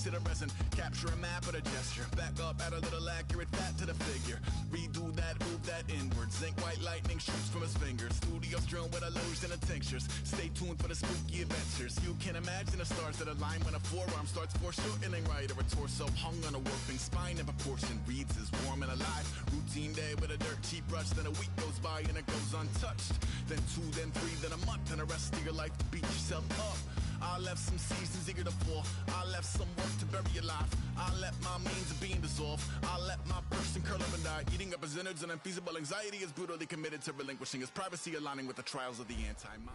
to the resin. Capture a map at a gesture. Back up, add a little accurate fat to the figure. Redo that, move that inward. Zinc white lightning shoots from his fingers. Studios drilled with a lotion and tinctures. Stay tuned for the spooky adventures. You can imagine the stars that align when a forearm starts foreshortening right, or a torso hung on a warping spine in proportion. Reads is warm and alive. Routine day with a dirt cheap brush. Then a week goes by and it goes untouched. Then 2, then 3, then a month, and the rest of your life to beat yourself up. I left some seasons eager to fall. I left some work to bury alive. I let my means of being dissolved. I let my person curl up and die. Eating up his innards and unfeasible anxiety is brutally committed to relinquishing his privacy, aligning with the trials of the anti-mind.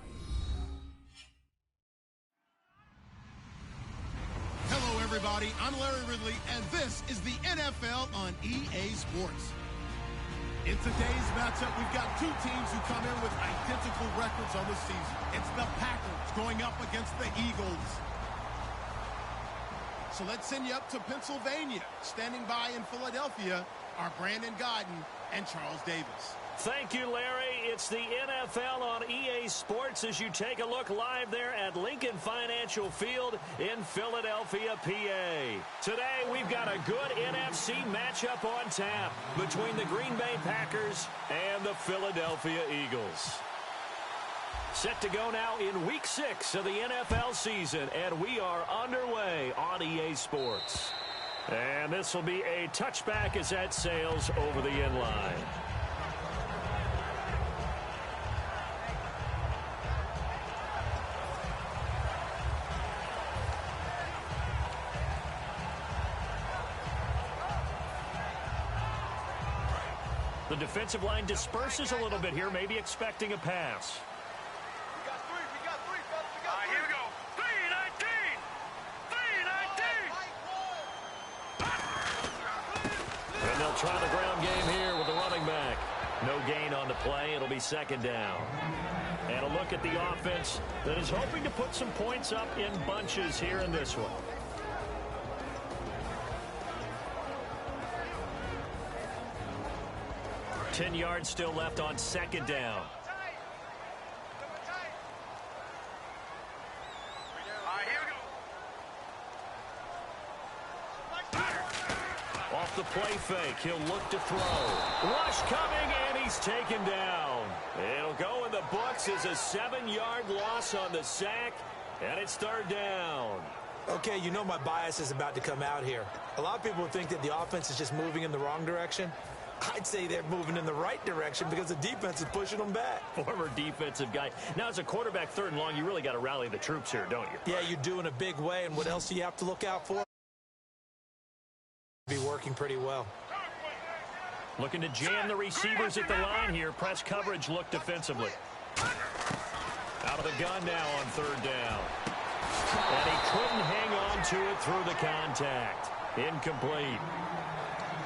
Hello, everybody. I'm Larry Ridley, and this is the NFL on EA Sports. In today's matchup, we've got two teams who come in with identical records on the season. It's the Packers going up against the Eagles. So let's send you up to Pennsylvania. Standing by in Philadelphia are Brandon Godden and Charles Davis. Thank you, Larry. It's the NFL on EA Sports as you take a look live there at Lincoln Financial Field in Philadelphia, PA. Today, we've got a good NFC matchup on tap between the Green Bay Packers and the Philadelphia Eagles. Set to go now in Week 6 of the NFL season, and we are underway on EA Sports. And this will be a touchback as that sails over the end line. The defensive line disperses a little bit here, maybe expecting a pass. We got three, fellas. We got three. Here we go. 3-19. And they'll try the ground game here with the running back. No gain on the play. It'll be second down. And a look at the offense that is hoping to put some points up in bunches here in this one. 10 yards still left on second down. Off the play fake, he'll look to throw. Rush coming, and he's taken down. It'll go in the books as a 7-yard loss on the sack, and it's third down. Okay, you know my bias is about to come out here. A lot of people think that the offense is just moving in the wrong direction. I'd say they're moving in the right direction because the defense is pushing them back. Former defensive guy. Now, as a quarterback, third and long, you really got to rally the troops here, don't you? Yeah, you do in a big way. And what else do you have to look out for? Be working pretty well. Looking to jam the receivers at the line here. Press coverage look defensively. Out of the gun now on third down. And he couldn't hang on to it through the contact. Incomplete.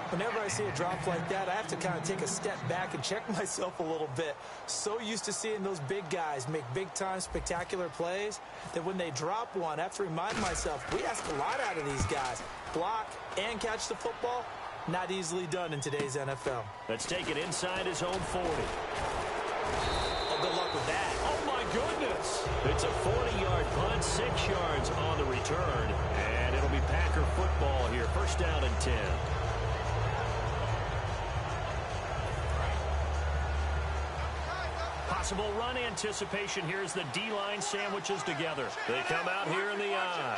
Whenever I see a drop like that, I have to kind of take a step back and check myself a little bit. So used to seeing those big guys make big-time spectacular plays that when they drop one, I have to remind myself, we ask a lot out of these guys. Block and catch the football, not easily done in today's NFL. Let's take it inside his own 40. Oh, good luck with that. Oh, my goodness. It's a 40-yard punt, 6 yards on the return, and it'll be Packer football here. First down and 10. Possible run anticipation here as the D-line sandwiches together. They come out here in the eye.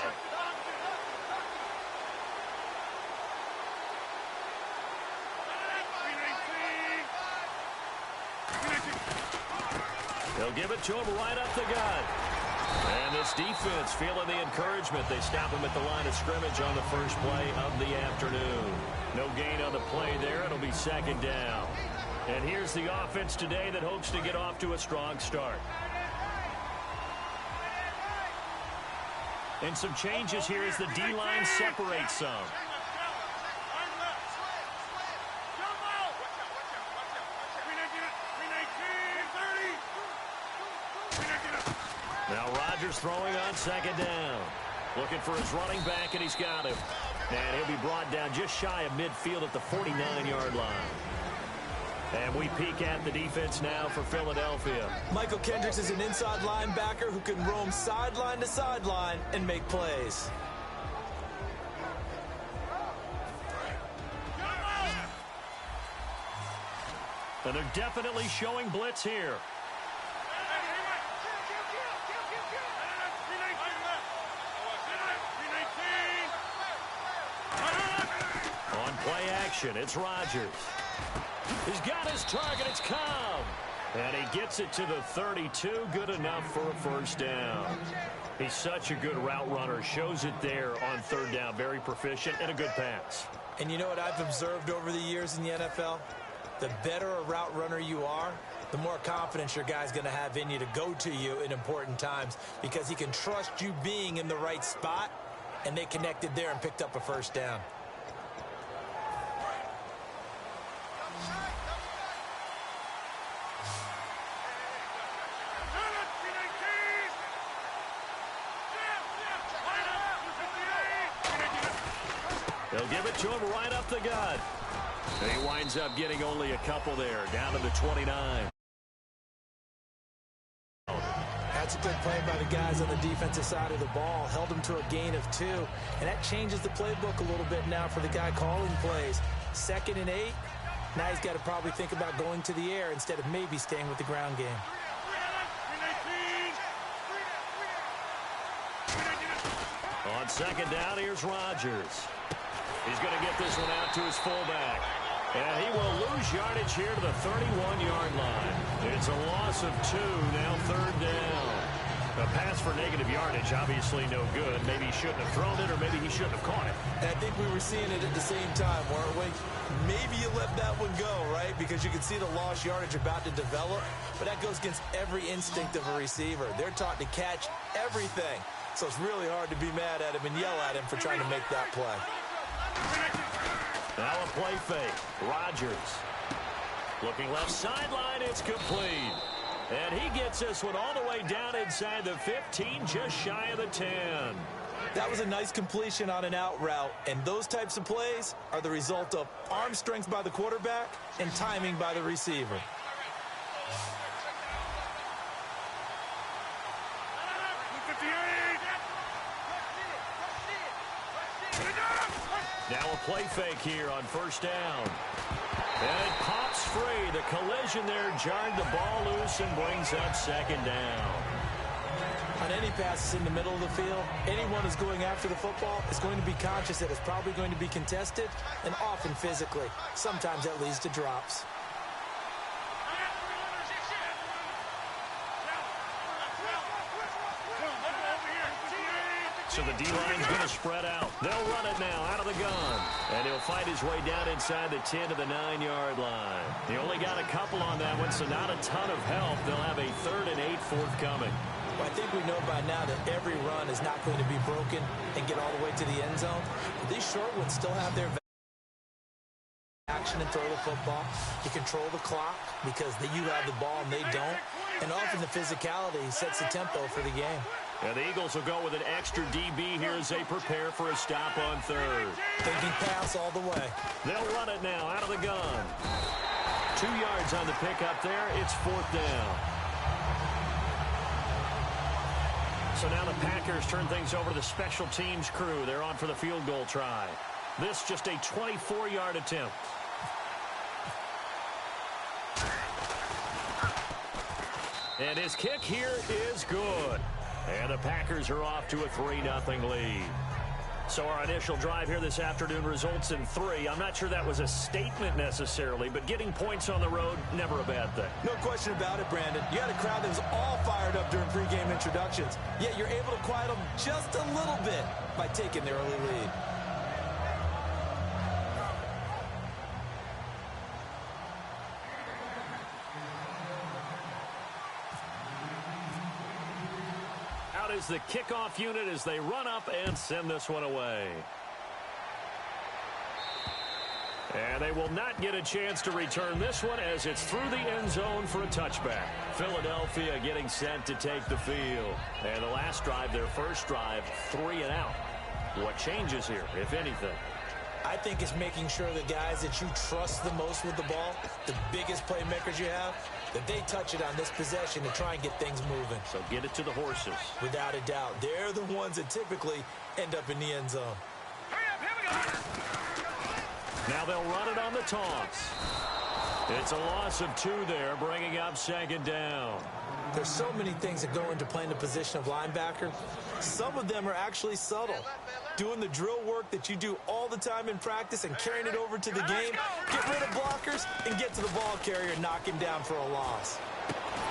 They'll give it to him right up the gut. And this defense feeling the encouragement. They stop him at the line of scrimmage on the first play of the afternoon. No gain on the play there. It'll be second down. And here's the offense today that hopes to get off to a strong start. And some changes here as the D-line separates some. Now Rodgers throwing on second down. Looking for his running back, and he's got him. And he'll be brought down just shy of midfield at the 49-yard line. And we peek at the defense now for Philadelphia. Michael Kendricks is an inside linebacker who can roam sideline to sideline and make plays. And they're definitely showing blitz here. On play action, it's Rodgers. He's got his target. It's Cobb. And he gets it to the 32. Good enough for a first down. He's such a good route runner. Shows it there on third down. Very proficient and a good pass. And you know what I've observed over the years in the NFL? The better a route runner you are, the more confidence your guy's going to have in you to go to you in important times because he can trust you being in the right spot, and they connected there and picked up a first down. They'll give it to him right up the gut. And he winds up getting only a couple there, down to the 29. That's a good play by the guys on the defensive side of the ball. Held him to a gain of 2. And that changes the playbook a little bit now for the guy calling plays. 2nd and 8. Now he's got to probably think about going to the air instead of maybe staying with the ground game. On 2nd down, here's Rodgers. He's going to get this one out to his fullback. And he will lose yardage here to the 31-yard line. It's a loss of 2, now 3rd down. A pass for negative yardage, obviously no good. Maybe he shouldn't have thrown it, or maybe he shouldn't have caught it. And I think we were seeing it at the same time, weren't we? Maybe you let that one go, right? Because you can see the lost yardage about to develop. But that goes against every instinct of a receiver. They're taught to catch everything. So it's really hard to be mad at him and yell at him for trying to make that play. Now a play fake. Rodgers. Looking left sideline. It's complete. And he gets this one all the way down inside the 15, just shy of the 10. That was a nice completion on an out route. And those types of plays are the result of arm strength by the quarterback and timing by the receiver. Now a play fake here on 1st down. And it pops free. The collision there jarred the ball loose and brings up 2nd down. On any passes in the middle of the field, anyone who's going after the football is going to be conscious that it's probably going to be contested and often physically. Sometimes that leads to drops. So the D-line's going to spread out. They'll run it now out of the gun. And he'll fight his way down inside the 10 to the 9-yard line. He only got a couple on that one, so not a ton of help. They'll have a 3rd and 8 forthcoming. Well, I think we know by now that every run is not going to be broken and get all the way to the end zone. But these short ones still have their action and throw the football. You control the clock because you have the ball and they don't. And often the physicality sets the tempo for the game. And the Eagles will go with an extra DB here as they prepare for a stop on 3rd. Thinking pass all the way. They'll run it now out of the gun. 2 yards on the pickup there. It's 4th down. So now the Packers turn things over to the special teams crew. They're on for the field goal try. This just a 24-yard attempt. And his kick here is good. And the Packers are off to a 3-0 lead. So our initial drive here this afternoon results in 3. I'm not sure that was a statement necessarily, but getting points on the road, never a bad thing. No question about it, Brandon. You had a crowd that was all fired up during pregame introductions, yet you're able to quiet them just a little bit by taking the early lead. Is the kickoff unit as they run up and send this one away. And they will not get a chance to return this one as it's through the end zone for a touchback. Philadelphia getting set to take the field. And the last drive, their first drive, 3 and out. What changes here, if anything? I think it's making sure the guys that you trust the most with the ball, the biggest playmakers you have, that they touch it on this possession to try and get things moving. So get it to the horses. Without a doubt. They're the ones that typically end up in the end zone. Now they'll run it on the toss. It's a loss of 2 there, bringing up second down. There's so many things that go into playing the position of linebacker. Some of them are actually subtle. Doing the drill work that you do all the time in practice and carrying it over to the game, get rid of blockers, and get to the ball carrier and knock him down for a loss.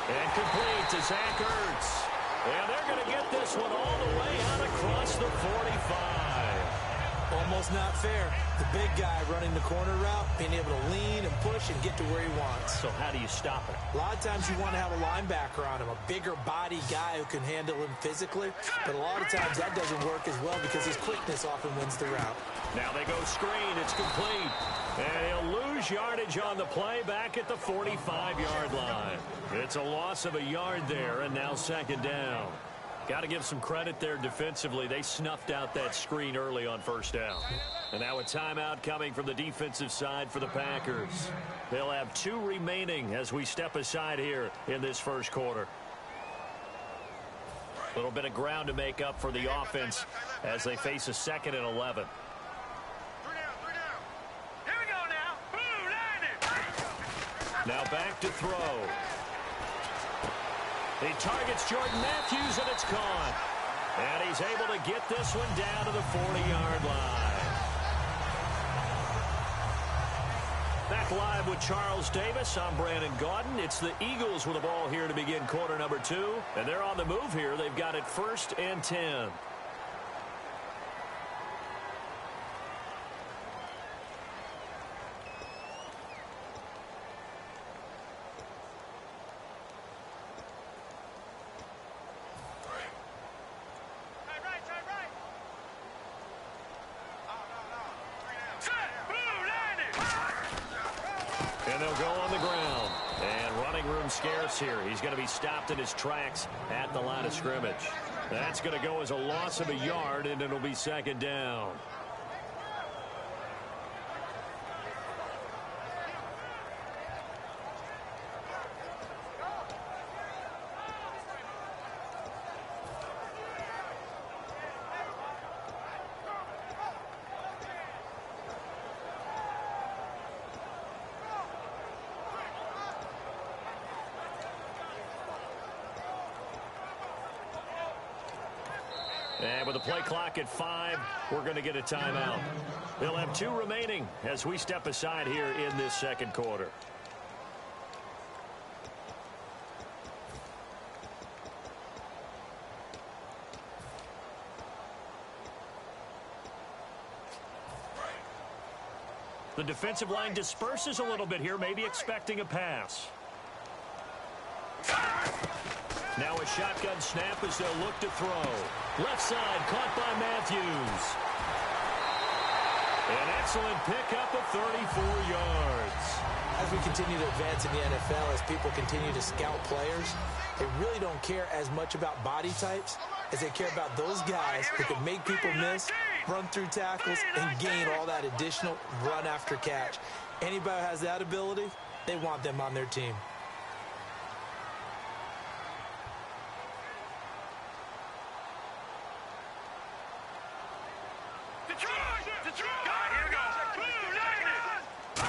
And complete to Zach Ertz. And they're going to get this one all the way out across the 45. Almost not fair. The big guy running the corner route, being able to lean and push and get to where he wants. So how do you stop it? A lot of times you want to have a linebacker on him, a bigger body guy who can handle him physically. But a lot of times that doesn't work as well because his quickness often wins the route. Now they go screen. It's complete. And he'll lose yardage on the play back at the 45-yard line. It's a loss of a yard there, and now second down. Got to give some credit there defensively. They snuffed out that screen early on first down. And now a timeout coming from the defensive side for the Packers. They'll have 2 remaining as we step aside here in this first quarter. A little bit of ground to make up for the offense as they face a 2nd and 11. Now back to throw. He targets Jordan Matthews, and it's caught. And he's able to get this one down to the 40-yard line. Back live with Charles Davis. I'm Brandon Gaudin. It's the Eagles with the ball here to begin quarter number 2. And they're on the move here. They've got it 1st and 10. And they'll go on the ground. And running room scarce here. He's going to be stopped in his tracks at the line of scrimmage. That's going to go as a loss of a yard, and it'll be second down. And with the play clock at 5, we're going to get a timeout. They'll have 2 remaining as we step aside here in this second quarter. The defensive line disperses a little bit here, maybe expecting a pass. Now a shotgun snap as they'll look to throw. Left side, caught by Matthews. An excellent pickup of 34 yards. As we continue to advance in the NFL, as people continue to scout players, they really don't care as much about body types as they care about those guys who can make people miss, run through tackles, and gain all that additional run after catch. Anybody who has that ability, they want them on their team.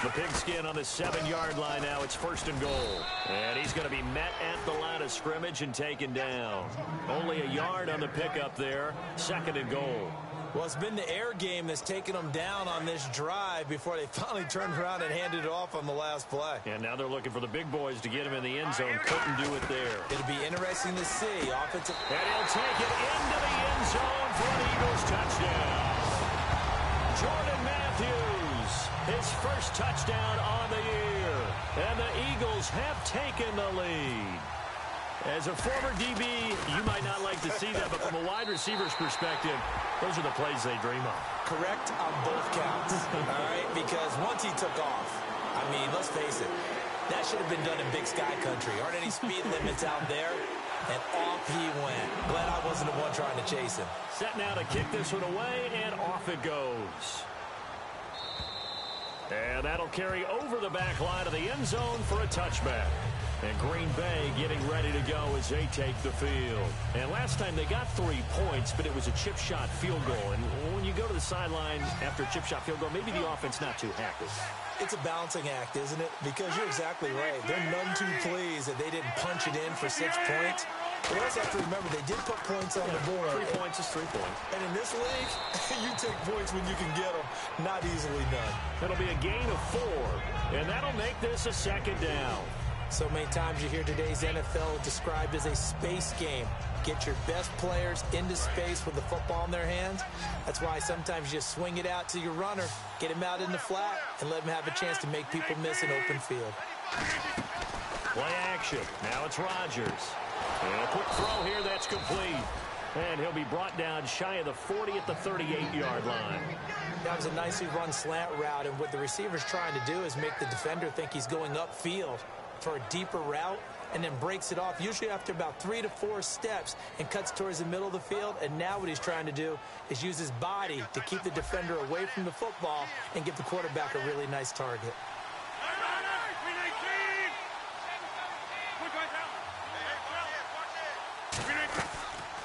The pigskin on the 7-yard line now. It's 1st and goal. And he's going to be met at the line of scrimmage and taken down. Only a yard on the pickup there. 2nd and goal. Well, it's been the air game that's taken them down on this drive before they finally turned around and handed it off on the last play. And now they're looking for the big boys to get him in the end zone. Couldn't do it there. It'll be interesting to see. Offensive. And he'll take it into the end zone for an Eagles touchdown. Jordan Matthews, his first touchdown on the year. And the Eagles have taken the lead. As a former DB, you might not like to see that, but from a wide receiver's perspective, those are the plays they dream of. Correct on both counts, all right? Because once he took off, I mean, let's face it, that should have been done in Big Sky Country. Aren't any speed limits out there? And off he went. Glad I wasn't the one trying to chase him. Set now to kick this one away, and off it goes. And that'll carry over the back line of the end zone for a touchback. And Green Bay getting ready to go as they take the field. And last time they got 3 points, but it was a chip shot field goal. And when you go to the sideline after a chip shot field goal, maybe the offense not too happy. It's a balancing act, isn't it? Because you're exactly right. They're none too pleased that they didn't punch it in for 6 points. But also have to remember, they did put points on the board. 3 points is 3 points. And in this league, you take points when you can get them. Not easily done. It'll be a gain of 4, and that'll make this a second down. So many times you hear today's NFL described as a space game. Get your best players into space with the football in their hands. That's why sometimes you just swing it out to your runner, get him out in the flat, and let him have a chance to make people miss an open field. Play action. Now it's Rodgers. And a quick throw here that's complete. And he'll be brought down shy of the 40 at the 38-yard line. That was a nicely run slant route, and what the receiver's trying to do is make the defender think he's going upfield for a deeper route, and then breaks it off, usually after about 3 to 4 steps, and cuts towards the middle of the field. And now what he's trying to do is use his body to keep the defender away from the football and give the quarterback a really nice target.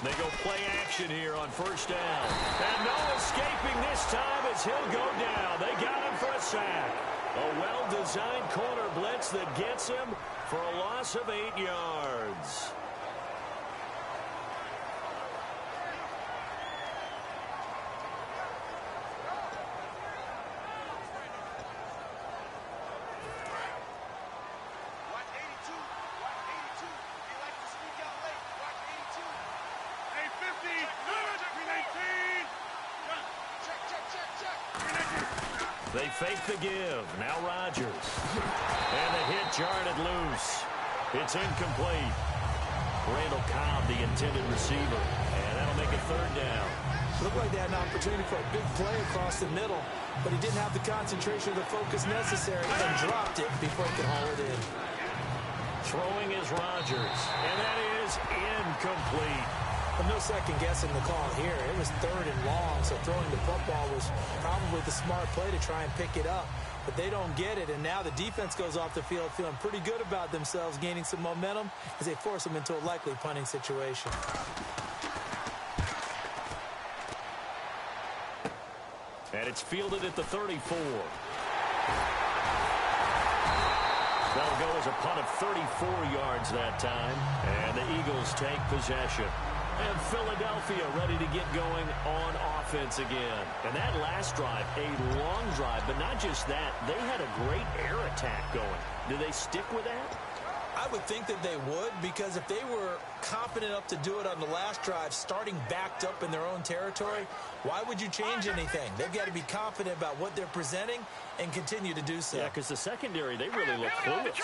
They go play action here on first down. And no escaping this time as he'll go down. They got him for a sack. A well-designed corner blitz that gets him for a loss of 8 yards. They fake the give. Now Rodgers. And the hit jarred it loose. It's incomplete. Randall Cobb, the intended receiver. And that'll make it third down. Looked like they had an opportunity for a big play across the middle, but he didn't have the concentration or the focus necessary and dropped it before he could haul it in. Throwing is Rodgers. And that is incomplete. But no second guessing the call here. It was third and long, so throwing the football was probably the smart play to try and pick it up. But they don't get it, and now the defense goes off the field feeling pretty good about themselves, gaining some momentum as they force them into a likely punting situation. And it's fielded at the 34. That'll go as a punt of 34 yards that time. And the Eagles take possession. And Philadelphia ready to get going on offense again. And that last drive, a long drive, but not just that. They had a great air attack going. Do they stick with that? I would think that they would, because if they were confident enough to do it on the last drive, starting backed up in their own territory, why would you change anything? They've got to be confident about what they're presenting and continue to do so. Yeah, because the secondary, they really look clueless.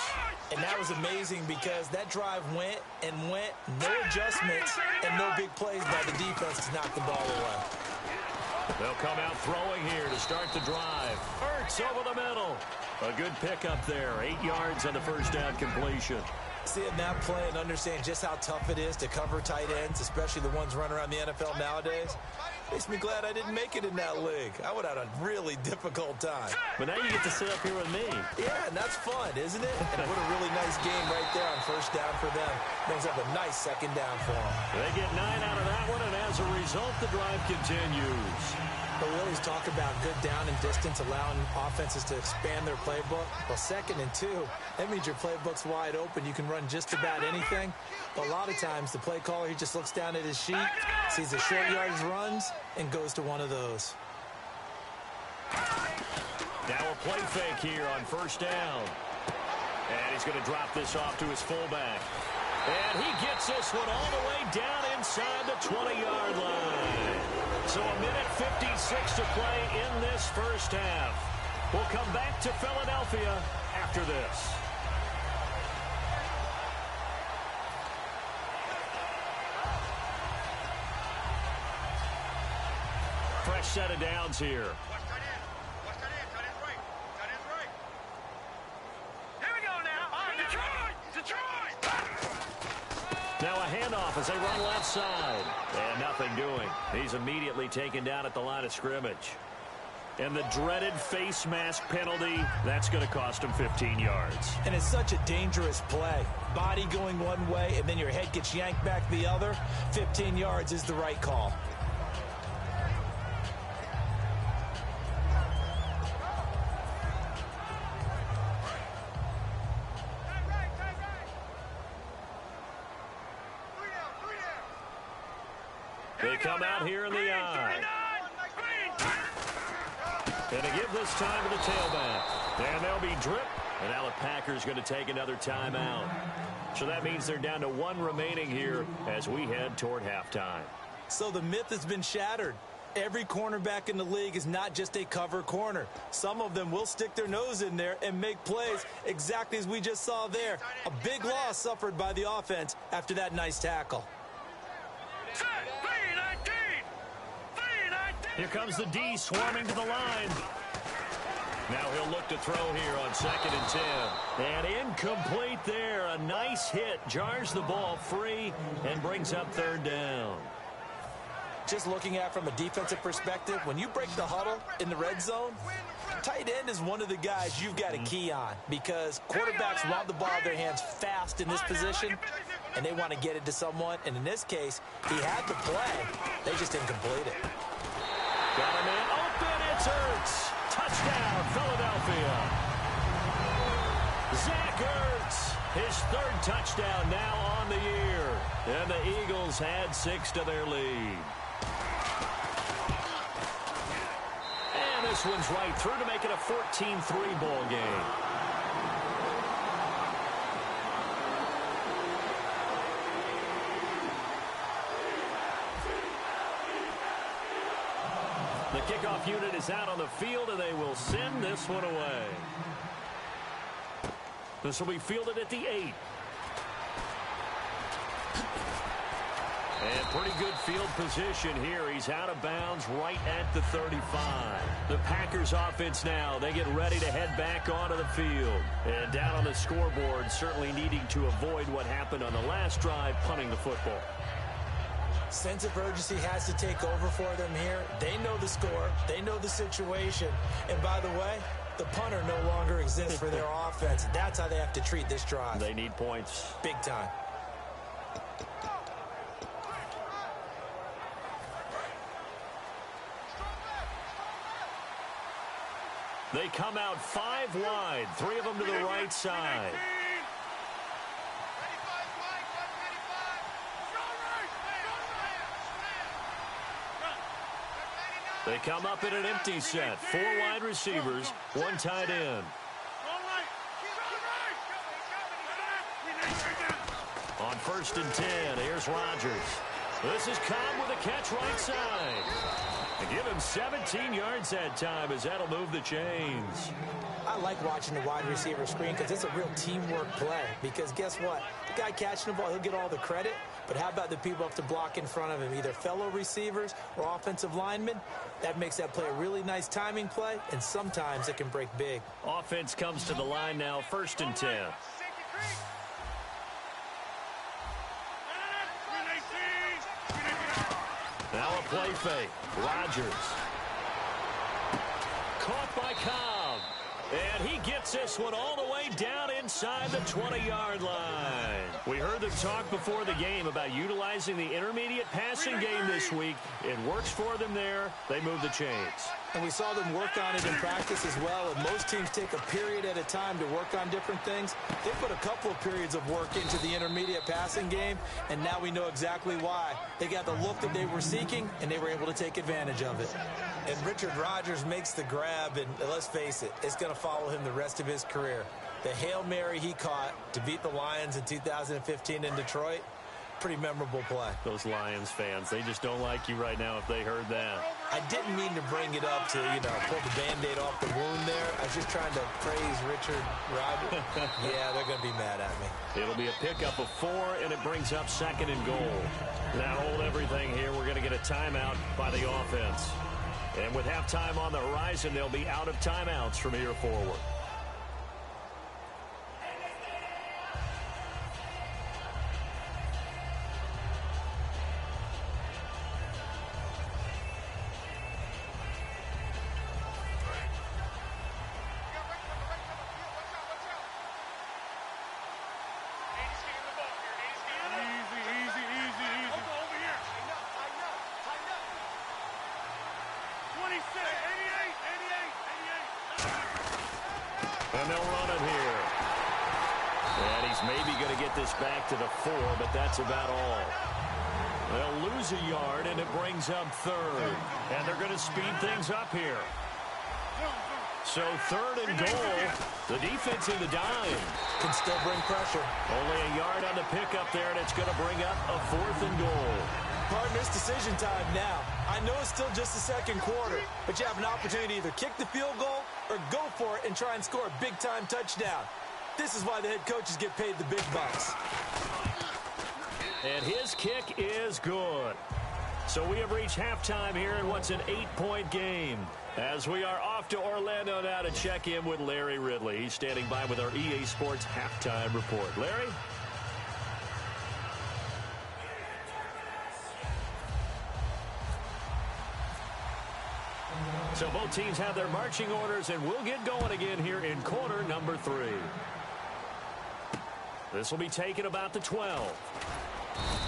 And that was amazing because that drive went and went, no adjustments and no big plays by the defense to knock the ball away. They'll come out throwing here to start the drive. Ertz over the middle. A good pickup there. 8 yards on the first down completion. Seeing that play and understand just how tough it is to cover tight ends, especially the ones running around the NFL nowadays, makes me glad I didn't make it in that league. I would have had a really difficult time. But now you get to sit up here with me. Yeah, and that's fun, isn't it? And what a really nice game right there on first down for them. Brings up a nice second down for them. They get 9 out of that one, and as a result, the drive continues. But we always talk about good down and distance, allowing offenses to expand their playbook. Well, 2nd and 2, that means your playbook's wide open. You can run just about anything. But a lot of times, the play caller, he just looks down at his sheet, sees the short yardage runs, and goes to one of those. Now a play fake here on first down. And he's going to drop this off to his fullback. And he gets this one all the way down inside the 20-yard line. So a minute 56 to play in this first half. We'll come back to Philadelphia after this. Fresh set of downs here. Now a handoff as they run left side. And nothing doing. He's immediately taken down at the line of scrimmage. And the dreaded face mask penalty, that's going to cost him 15 yards. And it's such a dangerous play. Body going one way, and then your head gets yanked back the other. 15 yards is the right call. They come out here in the eye. And to give this time to the tailback. And they'll be dripped. And now the Packers going to take another timeout. So that means they're down to one remaining here as we head toward halftime. So the myth has been shattered. Every cornerback in the league is not just a cover corner. Some of them will stick their nose in there and make plays exactly as we just saw there. A big loss suffered by the offense after that nice tackle. Here comes the D swarming to the line. Now he'll look to throw here on 2nd and 10. And incomplete there. A nice hit. Jars the ball free and brings up 3rd down. Just looking at it from a defensive perspective, when you break the huddle in the red zone, tight end is one of the guys you've got to key on because quarterbacks want the ball in their hands fast in this position, and they want to get it to someone. And in this case, he had the play. They just didn't complete it. Got a man open. It's Ertz. Touchdown, Philadelphia. Zach Ertz, his 3rd touchdown now on the year. And the Eagles had 6 to their lead. And this one's right through to make it a 14-3 ball game. The kickoff unit is out on the field, and they will send this one away. This will be fielded at the 8. And pretty good field position here. He's out of bounds right at the 35. The Packers offense now, they get ready to head back onto the field. And down on the scoreboard, certainly needing to avoid what happened on the last drive, punting the football. Sense of urgency has to take over for them here. They know the score. They know the situation. And by the way, the punter no longer exists for their offense. That's how they have to treat this drive. They need points. Big time. They come out 5 wide, 3 of them to the right side. They come up in an empty set. 4 wide receivers, 1 tight end. On 1st and 10, here's Rodgers. This is Cobb with a catch right side. And give him 17 yards that time as that'll move the chains. I like watching the wide receiver screen because it's a real teamwork play. Because guess what? The guy catching the ball, he'll get all the credit. But how about the people up to block in front of him, either fellow receivers or offensive linemen? That makes that play a really nice timing play, and sometimes it can break big. Offense comes to the line now, 1st and 10. Now a play fake. Rodgers. Caught by Cobb. And he gets this one all the way down inside the 20-yard line. We heard them talk before the game about utilizing the intermediate passing game this week. It works for them there. They move the chains. And we saw them work on it in practice as well. And most teams take a period at a time to work on different things. They put a couple of periods of work into the intermediate passing game, and now we know exactly why. They got the look that they were seeking, and they were able to take advantage of it. And Richard Rodgers makes the grab, and let's face it, it's going to follow him the rest of his career. The Hail Mary he caught to beat the Lions in 2015 in Detroit, pretty memorable play. Those Lions fans, they just don't like you right now if they heard that. I didn't mean to bring it up to, pull the Band-Aid off the wound there. I was just trying to praise Richard Rodgers. Yeah, they're going to be mad at me. It'll be a pickup of 4, and it brings up 2nd and goal. Now hold everything here. We're going to get a timeout by the offense. And with halftime on the horizon, they'll be out of timeouts from here forward. And they'll run it here. And he's maybe going to get this back to the 4, but that's about all. They'll lose a yard, and it brings up third. And they're going to speed things up here. So third and goal. The defense in the dime. Can still bring pressure. Only a yard on the pickup there, and it's going to bring up a 4th and goal. Partners, decision time now. I know it's still just the second quarter, but you have an opportunity to either kick the field goal or go for it and try and score a big-time touchdown. This is why the head coaches get paid the big bucks. And his kick is good. So we have reached halftime here in what's an 8-point game. As we are off to Orlando now to check in with Larry Ridley. He's standing by with our EA Sports halftime report. Larry? So both teams have their marching orders, and we'll get going again here in quarter number 3. This will be taken about the 12.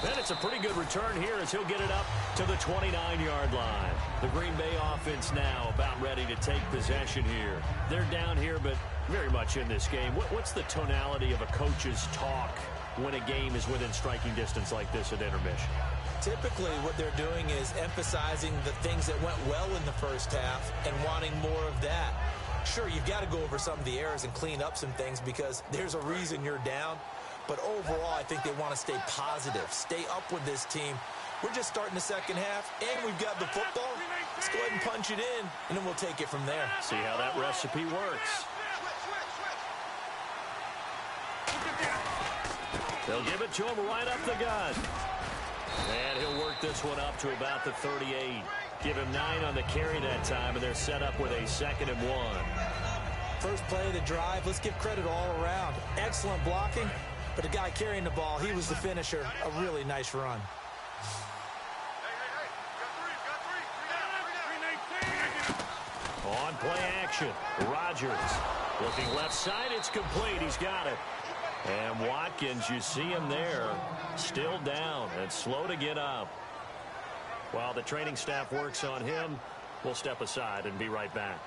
And it's a pretty good return here as he'll get it up to the 29-yard line. The Green Bay offense now about ready to take possession here. They're down here, but very much in this game. What's the tonality of a coach's talk when a game is within striking distance like this at intermission? Typically, what they're doing is emphasizing the things that went well in the first half and wanting more of that. Sure, you've got to go over some of the errors and clean up some things because there's a reason you're down. But overall, I think they want to stay positive, stay up with this team. We're just starting the second half, and we've got the football. Let's go ahead and punch it in, and then we'll take it from there. See how that recipe works. They'll give it to him right up the gut. And he'll work this one up to about the 38. Give him 9 on the carry that time, and they're set up with a 2nd and 1. First play of the drive, let's give credit all around. Excellent blocking, but the guy carrying the ball, he was the finisher. A really nice run. On play action, Rodgers looking left side. It's complete. He's got it. And Watkins, you see him there, still down and slow to get up. While the training staff works on him, we'll step aside and be right back.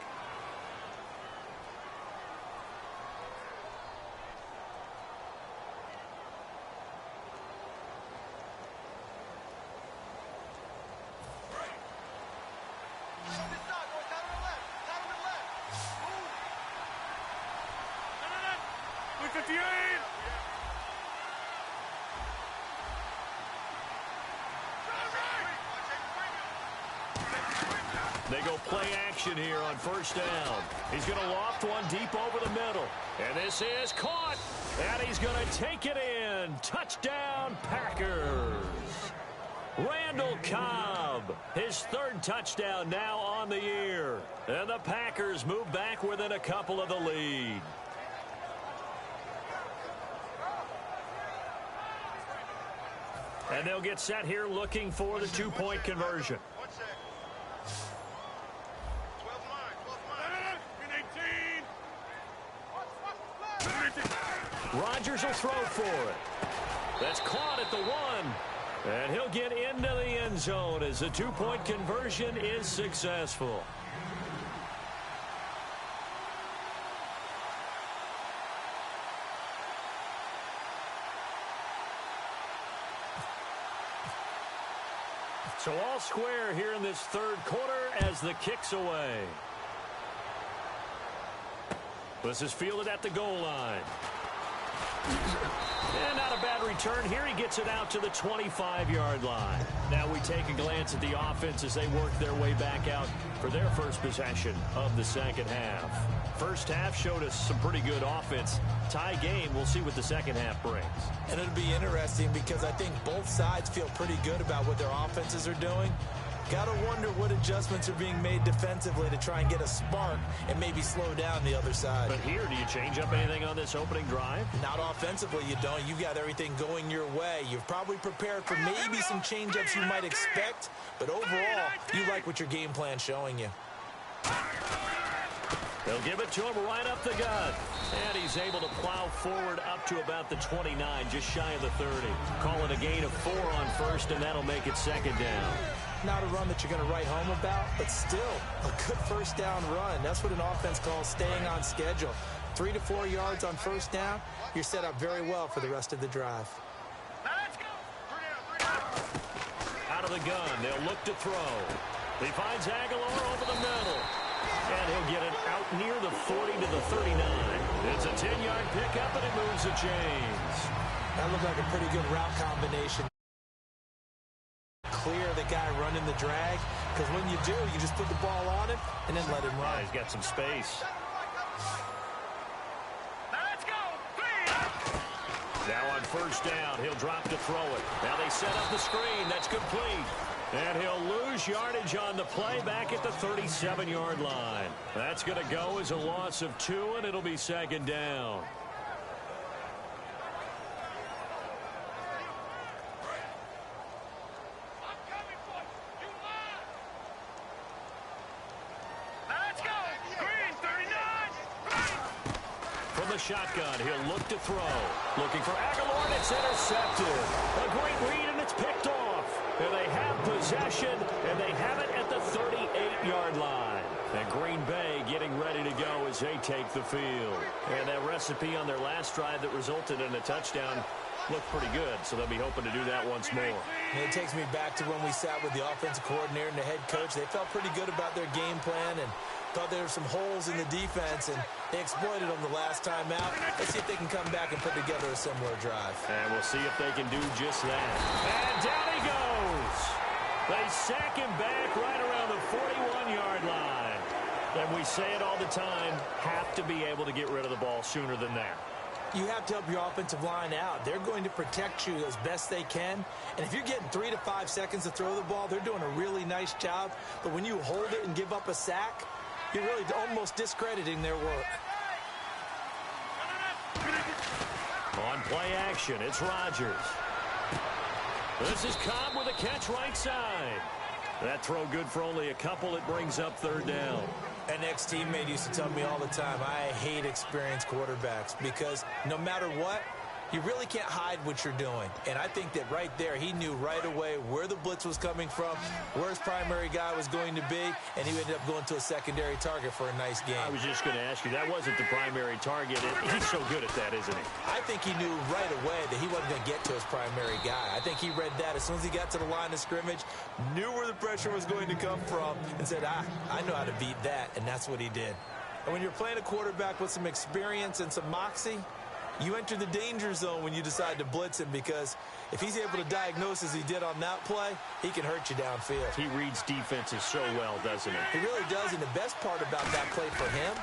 They go play action here on first down. He's going to loft one deep over the middle. And this is caught. And he's going to take it in. Touchdown, Packers. Randall Cobb, his 3rd touchdown now on the year. And the Packers move back within a couple of the lead. And they'll get set here looking for the 2-point conversion. Rodgers will throw for it. That's caught at the 1. And he'll get into the end zone as the 2-point conversion is successful. So all square here in this 3rd quarter as the kick's away. This is fielded at the goal line. And not a bad return here. He gets it out to the 25-yard line. Now we take a glance at the offense as they work their way back out for their first possession of the second half. First half showed us some pretty good offense. Tie game, we'll see what the second half brings. And it'll be interesting because I think both sides feel pretty good about what their offenses are doing. Got to wonder what adjustments are being made defensively to try and get a spark and maybe slow down the other side. But here, do you change up anything on this opening drive? Not offensively, you don't. You've got everything going your way. You've probably prepared for maybe some change-ups you might expect, but overall, you like what your game plan's showing you. They'll give it to him right up the gut. And he's able to plow forward up to about the 29, just shy of the 30. Call it a gain of 4 on first, and that'll make it 2nd down. Not a run that you're going to write home about, but still a good first down run. That's what an offense calls staying on schedule. 3 to 4 yards on first down, you're set up very well for the rest of the drive. Out of the gun, they'll look to throw. He finds Aguilar over the middle. And he'll get it out near the 40 to the 39. It's a 10-yard pickup, and it moves the chains. That looked like a pretty good route combination. Clear the guy running the drag, because when you do, you just put the ball on him and then let him run. He's got some space. Now on first down, he'll drop to throw it. Now they set up the screen. That's complete. And he'll lose yardage on the play back at the 37-yard line. That's going to go as a loss of 2, and it'll be second down. From the shotgun, he'll look to throw. Looking for Aguilar, and it's intercepted. A great read, and it's picked off. And they have possession, and they have it at the 38-yard line. And Green Bay getting ready to go as they take the field. And that recipe on their last drive that resulted in a touchdown looked pretty good, so they'll be hoping to do that once more. And it takes me back to when we sat with the offensive coordinator and the head coach. They felt pretty good about their game plan and thought there were some holes in the defense, and they exploited them the last time out. Let's see if they can come back and put together a similar drive. And we'll see if they can do just that. And down he goes. They sack him back right around the 41-yard line. And we say it all the time, have to be able to get rid of the ball sooner than that. You have to help your offensive line out. They're going to protect you as best they can. And if you're getting 3 to 5 seconds to throw the ball, they're doing a really nice job. But when you hold it and give up a sack, you're really almost discrediting their work. On play action, it's Rodgers. This is Cobb with a catch right side. That throw good for only a couple. It brings up third down. An ex-teammate used to tell me all the time, I hate experienced quarterbacks because no matter what, you really can't hide what you're doing. And I think that right there, he knew right away where the blitz was coming from, where his primary guy was going to be, and he ended up going to a secondary target for a nice game. I was just going to ask you, that wasn't the primary target. He's so good at that, isn't he? I think he knew right away that he wasn't going to get to his primary guy. I think he read that as soon as he got to the line of scrimmage, knew where the pressure was going to come from, and said, I know how to beat that, and that's what he did. And when you're playing a quarterback with some experience and some moxie, you enter the danger zone when you decide to blitz him, because if he's able to diagnose as he did on that play, he can hurt you downfield. He reads defenses so well, doesn't he? He really does, and the best part about that play for him,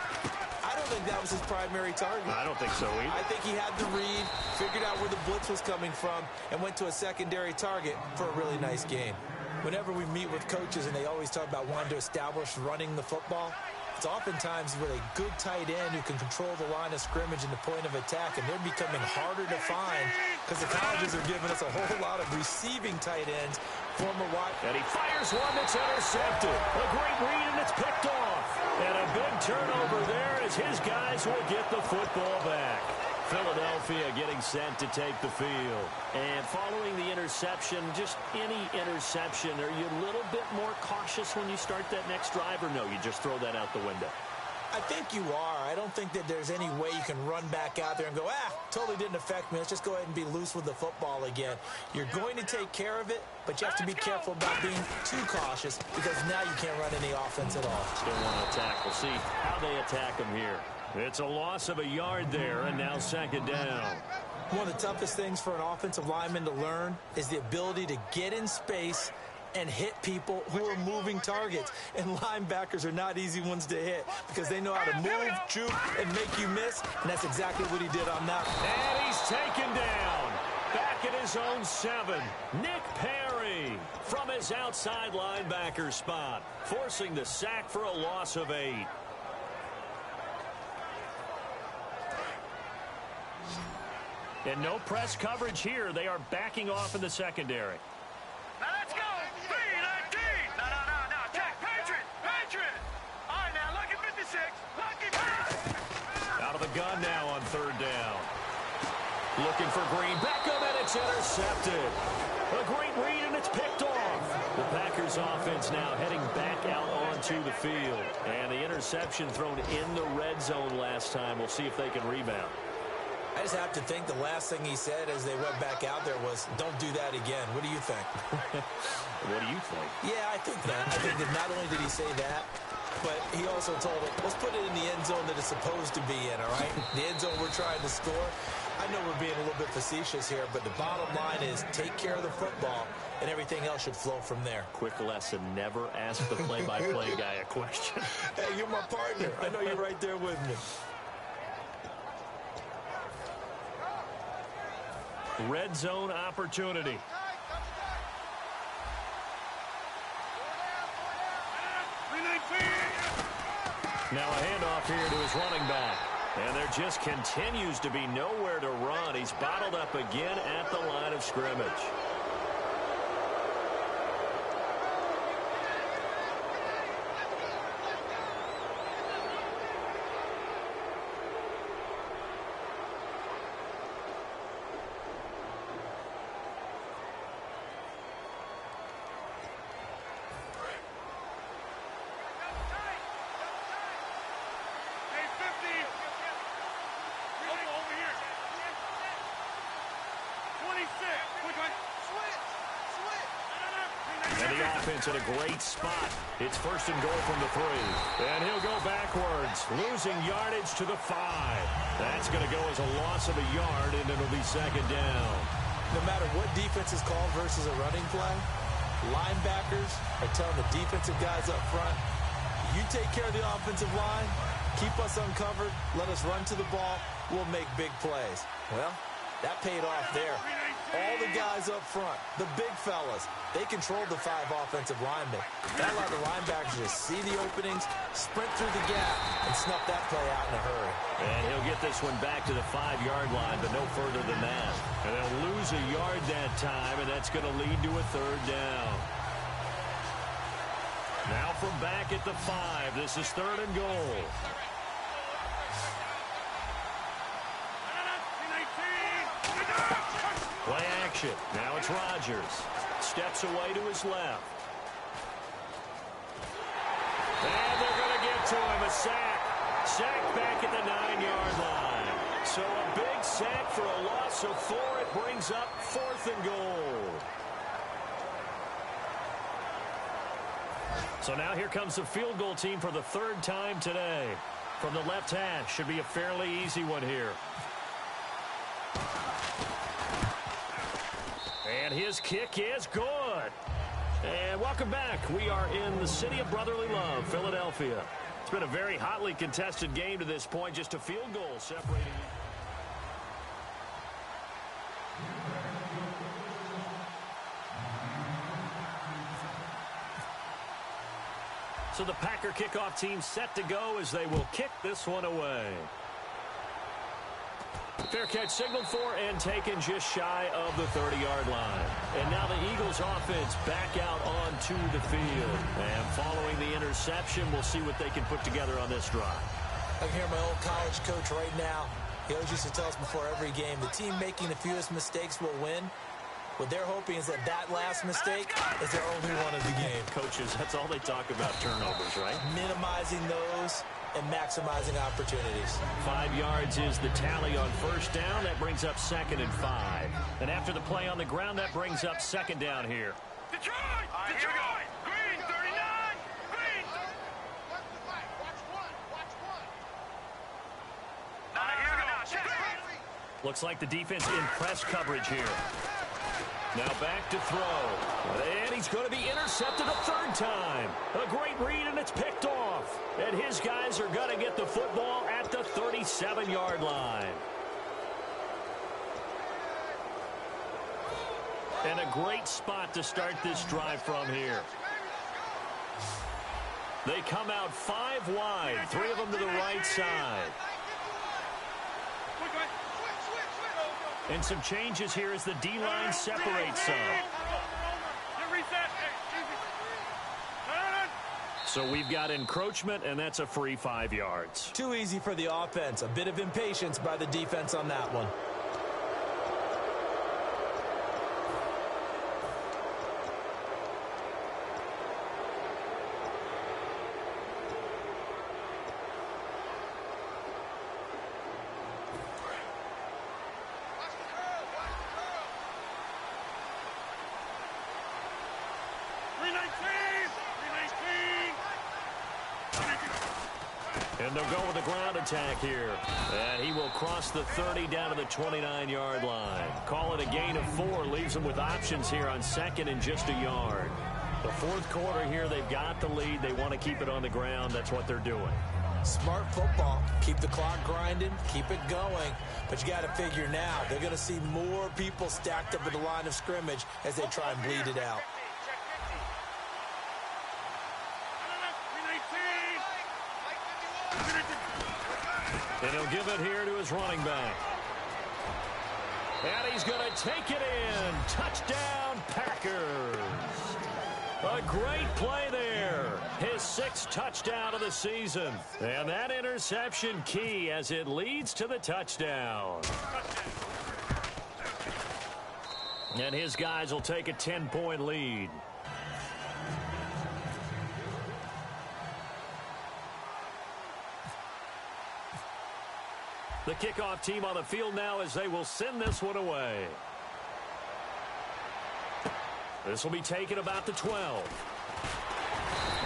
I don't think that was his primary target. I don't think so either. I think he had the read, figured out where the blitz was coming from, and went to a secondary target for a really nice game. Whenever we meet with coaches and they always talk about wanting to establish running the football, it's oftentimes with a good tight end who can control the line of scrimmage and the point of attack, and they're becoming harder to find because the colleges are giving us a whole lot of receiving tight ends. Former wide. And he fires one that's intercepted. A great read, and it's picked off. And a big turnover there as his guys will get the football back. Philadelphia getting set to take the field. And following the interception, just any interception, are you a little bit more cautious when you start that next drive, or no, you just throw that out the window? I think you are. I don't think that there's any way you can run back out there and go, totally didn't affect me. Let's just go ahead and be loose with the football again. You're going to take care of it, but you have to be careful about being too cautious, because now you can't run any offense at all. Still want to attack. We'll see how they attack him here. It's a loss of a yard there, and now second down. One of the toughest things for an offensive lineman to learn is the ability to get in space and hit people who are moving targets. And linebackers are not easy ones to hit because they know how to move, juke, and make you miss, and that's exactly what he did on that one. And he's taken down. Back at his own 7, Nick Perry from his outside linebacker spot, forcing the sack for a loss of 8. And no press coverage here. They are backing off in the secondary. Now let's go. 3-19. No. Check. Patriot. All right, now, lucky 56. Lucky 56. Out of the gun now on third down. Looking for Green. Beckham, and it's intercepted. A great read, and it's picked off. The Packers Packers offense now heading back out onto the field. And the interception thrown in the red zone last time. We'll see if they can rebound. I just have to think the last thing he said as they went back out there was, don't do that again. What do you think? What do you think? Yeah, I think that. I think that not only did he say that, but he also told it, let's put it in the end zone that it's supposed to be in, all right? The end zone we're trying to score. I know we're being a little bit facetious here, but the bottom line is take care of the football, and everything else should flow from there. Quick lesson, never ask the play-by-play guy a question. Hey, you're my partner. I know you're right there with me. Red zone opportunity. Now a handoff here to his running back. And there just continues to be nowhere to run. He's bottled up again at the line of scrimmage. And the offense in a great spot. It's first and goal from the 3. And he'll go backwards, losing yardage to the 5. That's going to go as a loss of a yard, and it'll be second down. No matter what defense is called versus a running play, linebackers are telling the defensive guys up front, you take care of the offensive line, keep us uncovered, let us run to the ball, we'll make big plays. Well, that paid off there. All the guys up front, the big fellas, they controlled the 5 offensive linemen. That allowed the linebackers to see the openings, sprint through the gap, and snuff that play out in a hurry. And he'll get this one back to the 5-yard line, but no further than that. And they'll lose a yard that time, and that's going to lead to a third down. Now from back at the 5, this is third and goal. Play action. Now it's Rodgers. Steps away to his left. And they're going to get to him. A sack. Sack back at the 9-yard line. So a big sack for a loss of 4. It brings up fourth and goal. So now here comes the field goal team for the 3rd time today. From the left hash. Should be a fairly easy one here. And his kick is good. And welcome back. We are in the city of brotherly love, Philadelphia. It's been a very hotly contested game to this point. Just a field goal separating. So the Packer kickoff team set to go as they will kick this one away. Fair catch signaled for and taken just shy of the 30-yard line. And now the Eagles offense back out onto the field. And following the interception, we'll see what they can put together on this drive. I can hear my old college coach right now. He always used to tell us before every game, the team making the fewest mistakes will win. What they're hoping is that that last mistake is their only one of the game. Coaches, that's all they talk about, turnovers, right? Minimizing those and maximizing opportunities. 5 yards is the tally on first down. That brings up 2nd and 5. And after the play on the ground, that brings up 2nd down here. Detroit! Detroit! Green, 39! Green! Looks like the defense in press coverage here. Now back to throw. And he's going to be intercepted a 3rd time. A great read, and it's picked off. And his guys are going to get the football at the 37-yard line. And a great spot to start this drive from here. They come out 5 wide, 3 of them to the right side. And some changes here as the D-line separates some. So we've got encroachment, and that's a free 5 yards. Too easy for the offense. A bit of impatience by the defense on that one. And they'll go with the ground attack here. And he will cross the 30 down to the 29-yard line. Call it a gain of 4. Leaves them with options here on second and just a yard. The fourth quarter here, they've got the lead. They want to keep it on the ground. That's what they're doing. Smart football. Keep the clock grinding. Keep it going. But you got to figure now, they're going to see more people stacked up at the line of scrimmage as they try and bleed it out. And he'll give it here to his running back. And he's going to take it in. Touchdown, Packers. A great play there. His 6th touchdown of the season. And that interception key as it leads to the touchdown. And his guys will take a 10-point lead. The kickoff team on the field now as they will send this one away. This will be taken about the 12.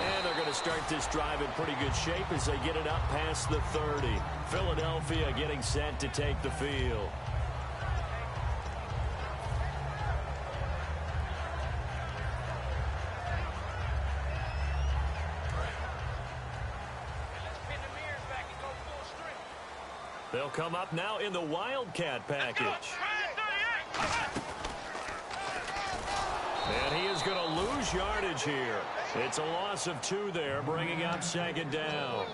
And they're going to start this drive in pretty good shape as they get it up past the 30. Philadelphia getting set to take the field. They'll come up now in the Wildcat package. And he is going to lose yardage here. It's a loss of 2 there, bringing up 2nd down.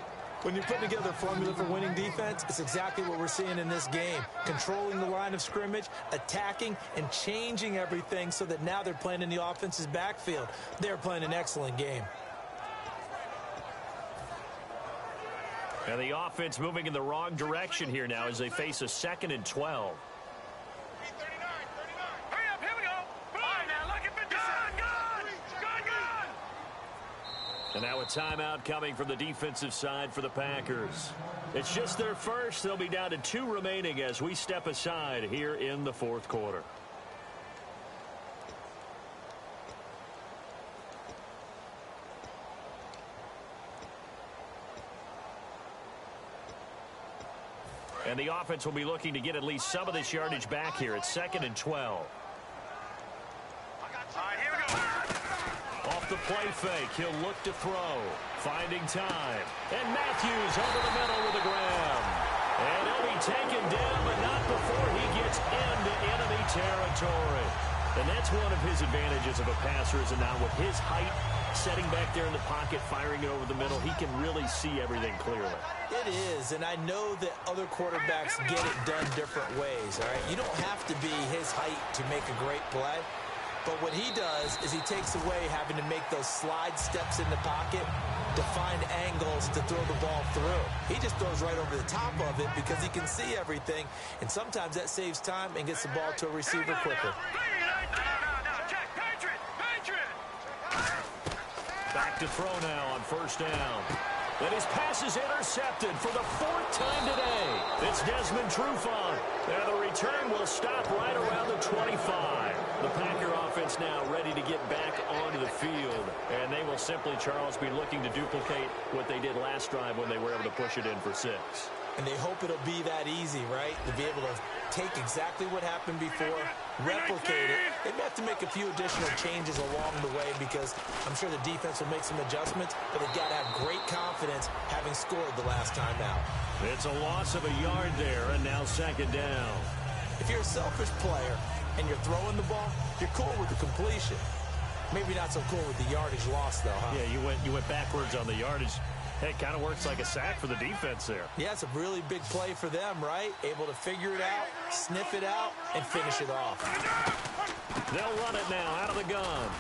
When you're putting together a formula for winning defense, it's exactly what we're seeing in this game. Controlling the line of scrimmage, attacking, and changing everything so that now they're playing in the offense's backfield. They're playing an excellent game. And the offense moving in the wrong direction here now as they face a 2nd and 12. Hurry up, here we go. All right, now, look at the gun. And now a timeout coming from the defensive side for the Packers. It's just their first. They'll be down to 2 remaining as we step aside here in the fourth quarter. And the offense will be looking to get at least some of this yardage back here. It's 2nd and 12. All right, here we go. Off the play fake, he'll look to throw. Finding time. And Matthews over the middle with the grab. And he'll be taken down, but not before he gets into enemy territory. And that's one of his advantages of a passer is now with his height, setting back there in the pocket, firing it over the middle, he can really see everything clearly. It is, and I know that other quarterbacks get it done different ways, all right? You don't have to be his height to make a great play, but what he does is he takes away having to make those slide steps in the pocket to find angles to throw the ball through. He just throws right over the top of it because he can see everything, and sometimes that saves time and gets the ball to a receiver quicker. Back to throw now on 1st down. And his pass is intercepted for the 4th time today. It's Desmond Trufant. And the return will stop right around the 25. The Packer offense now ready to get back onto the field. And they will simply, Charles, be looking to duplicate what they did last drive when they were able to push it in for 6. And they hope it'll be that easy, right? To be able to take exactly what happened before, replicate it. They may have to make a few additional changes along the way because I'm sure the defense will make some adjustments, but they've got to have great confidence having scored the last time out. It's a loss of a yard there, and now 2nd down. If you're a selfish player and you're throwing the ball, you're cool with the completion. Maybe not so cool with the yardage loss, though, huh? Yeah, you went backwards on the yardage. Hey, it kind of works like a sack for the defense there. Yeah, it's a really big play for them, right? Able to figure it out, sniff it out, and finish it off. They'll run it now out of the gun.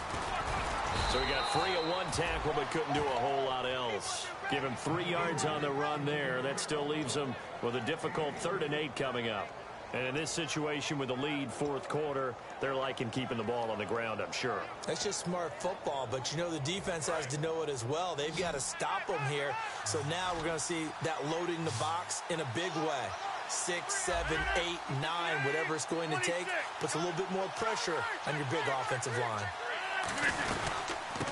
So he got free of 1 tackle but couldn't do a whole lot else. Give him 3 yards on the run there. That still leaves him with a difficult 3rd and 8 coming up. And in this situation with the lead 4th quarter, they're liking keeping the ball on the ground, I'm sure. That's just smart football, but you know the defense has to know it as well. They've got to stop them here. So now we're going to see that loading the box in a big way. 6, 7, 8, 9, whatever it's going to take, puts a little bit more pressure on your big offensive line.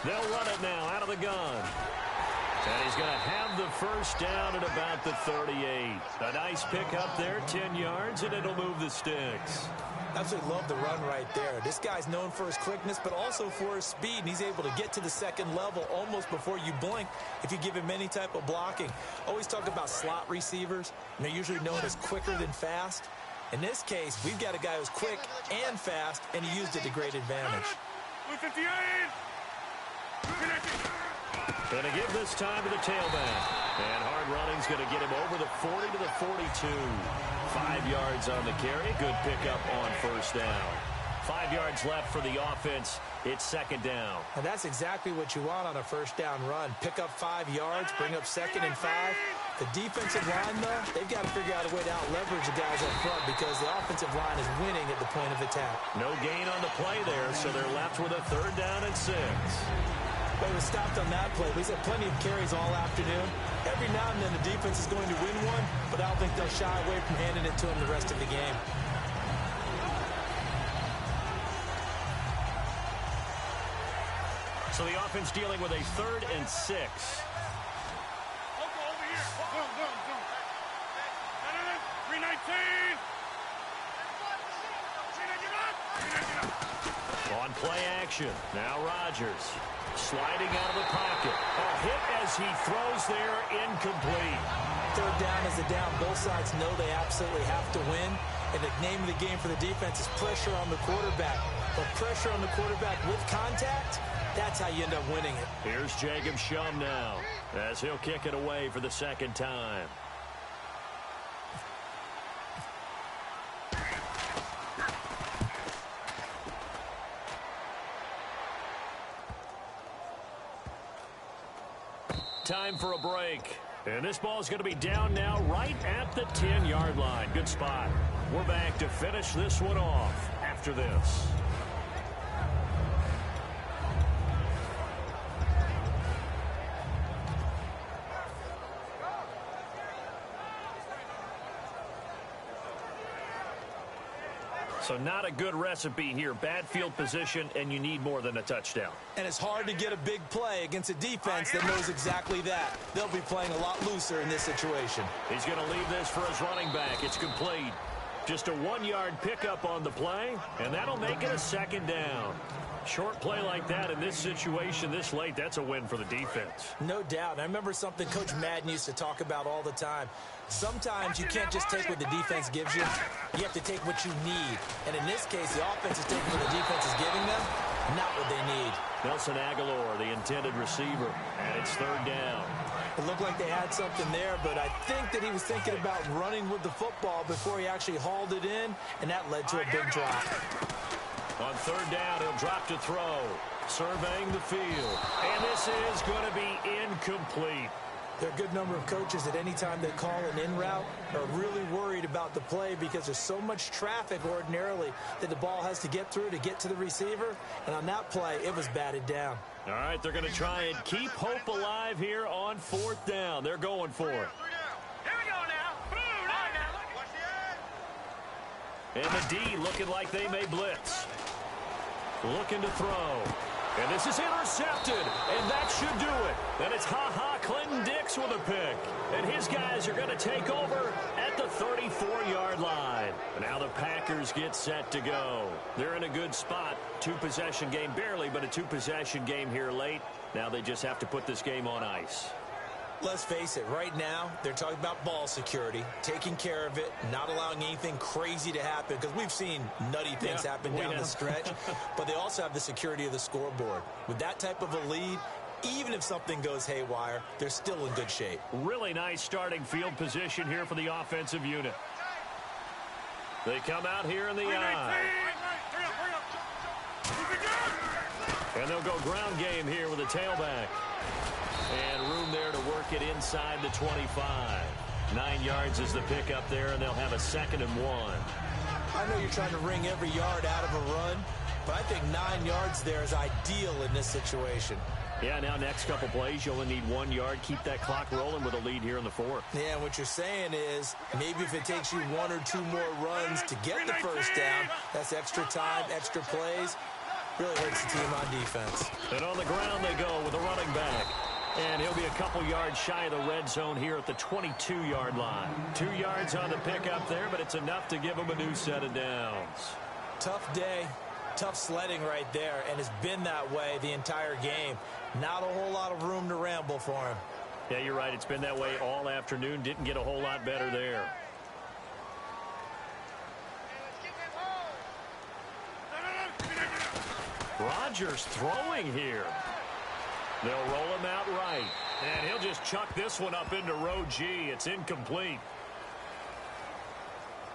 They'll run it now out of the gun. And he's going to have the first down at about the 38. A nice pickup there, 10 yards, and it'll move the sticks. Absolutely love the run right there. This guy's known for his quickness, but also for his speed, and he's able to get to the second level almost before you blink if you give him any type of blocking. Always talk about slot receivers, and they're usually known as quicker than fast. In this case, we've got a guy who's quick and fast, and he used it to great advantage. Going to give this time to the tailback. And hard running's going to get him over the 40 to the 42. 5 yards on the carry. Good pickup on first down. 5 yards left for the offense. It's second down. And that's exactly what you want on a first down run. Pick up 5 yards, bring up second and 5. The defensive line, though, they've got to figure out a way to out-leverage the guys up front because the offensive line is winning at the point of attack. No gain on the play there, so they're left with a third down and 6. But he was stopped on that play. He's had plenty of carries all afternoon. Every now and then the defense is going to win one, but I don't think they'll shy away from handing it to him the rest of the game. So the offense dealing with a 3rd and 6. Over here. Go. 319. On play action. Now Rodgers. Sliding out of the pocket. A hit as he throws there, incomplete. Third down is a down. Both sides know they absolutely have to win. And the name of the game for the defense is pressure on the quarterback. But pressure on the quarterback with contact, that's how you end up winning it. Here's Jacob Shum now as he'll kick it away for the second time. Time for a break. And this ball is going to be down now right at the 10-yard line. Good spot. We're back to finish this one off after this. So not a good recipe here. Bad field position, and you need more than a touchdown. And it's hard to get a big play against a defense that knows exactly that. They'll be playing a lot looser in this situation. He's going to leave this for his running back. It's complete. Just a 1-yard pickup on the play, and that'll make it a second down. Short play like that in this situation this late, that's a win for the defense. No doubt. And I remember something Coach Madden used to talk about all the time. Sometimes you can't just take what the defense gives you. You have to take what you need. And in this case, the offense is taking what the defense is giving them, not what they need. Nelson Aguilar, the intended receiver, and it's third down. It looked like they had something there, but I think that he was thinking about running with the football before he actually hauled it in, and that led to a big drop. On third down, he'll drop to throw. Surveying the field. And this is going to be incomplete. There are a good number of coaches at any time they call an in route are really worried about the play because there's so much traffic ordinarily that the ball has to get through to get to the receiver. And on that play, it was batted down. All right, they're going to try and keep hope alive here on fourth down. They're going for it. Here we go now. And the D looking like they may blitz. Looking to throw. And this is intercepted. And that should do it. And it's Clinton Dix with a pick. And his guys are going to take over at the 34-yard line. And now the Packers get set to go. They're in a good spot. Two-possession game, barely, but a two-possession game here late. Now they just have to put this game on ice. Let's face it, right now, they're talking about ball security, taking care of it, not allowing anything crazy to happen, because we've seen nutty things happen down the stretch, but they also have the security of the scoreboard. With that type of a lead, even if something goes haywire, they're still in good shape. Really nice starting field position here for the offensive unit. They come out here in the eye. And they'll go ground game here with a tailback. And room there to work it inside the 25. 9 yards is the pickup there, and they'll have a 2nd and 1. I know you're trying to wring every yard out of a run, but I think 9 yards there is ideal in this situation. Yeah, now next couple plays, you only need 1 yard. Keep that clock rolling with a lead here in the fourth. Yeah, and what you're saying is maybe if it takes you 1 or 2 more runs to get the first down, that's extra time, extra plays. Really hurts the team on defense. And on the ground they go with a running back. And he'll be a couple yards shy of the red zone here at the 22-yard line. 2 yards on the pickup there, but it's enough to give him a new set of downs. Tough day, tough sledding right there, and it's been that way the entire game. Not a whole lot of room to ramble for him. Yeah, you're right. It's been that way all afternoon. Didn't get a whole lot better there. Rodgers throwing here. They'll roll him out right. And he'll just chuck this one up into row G. It's incomplete.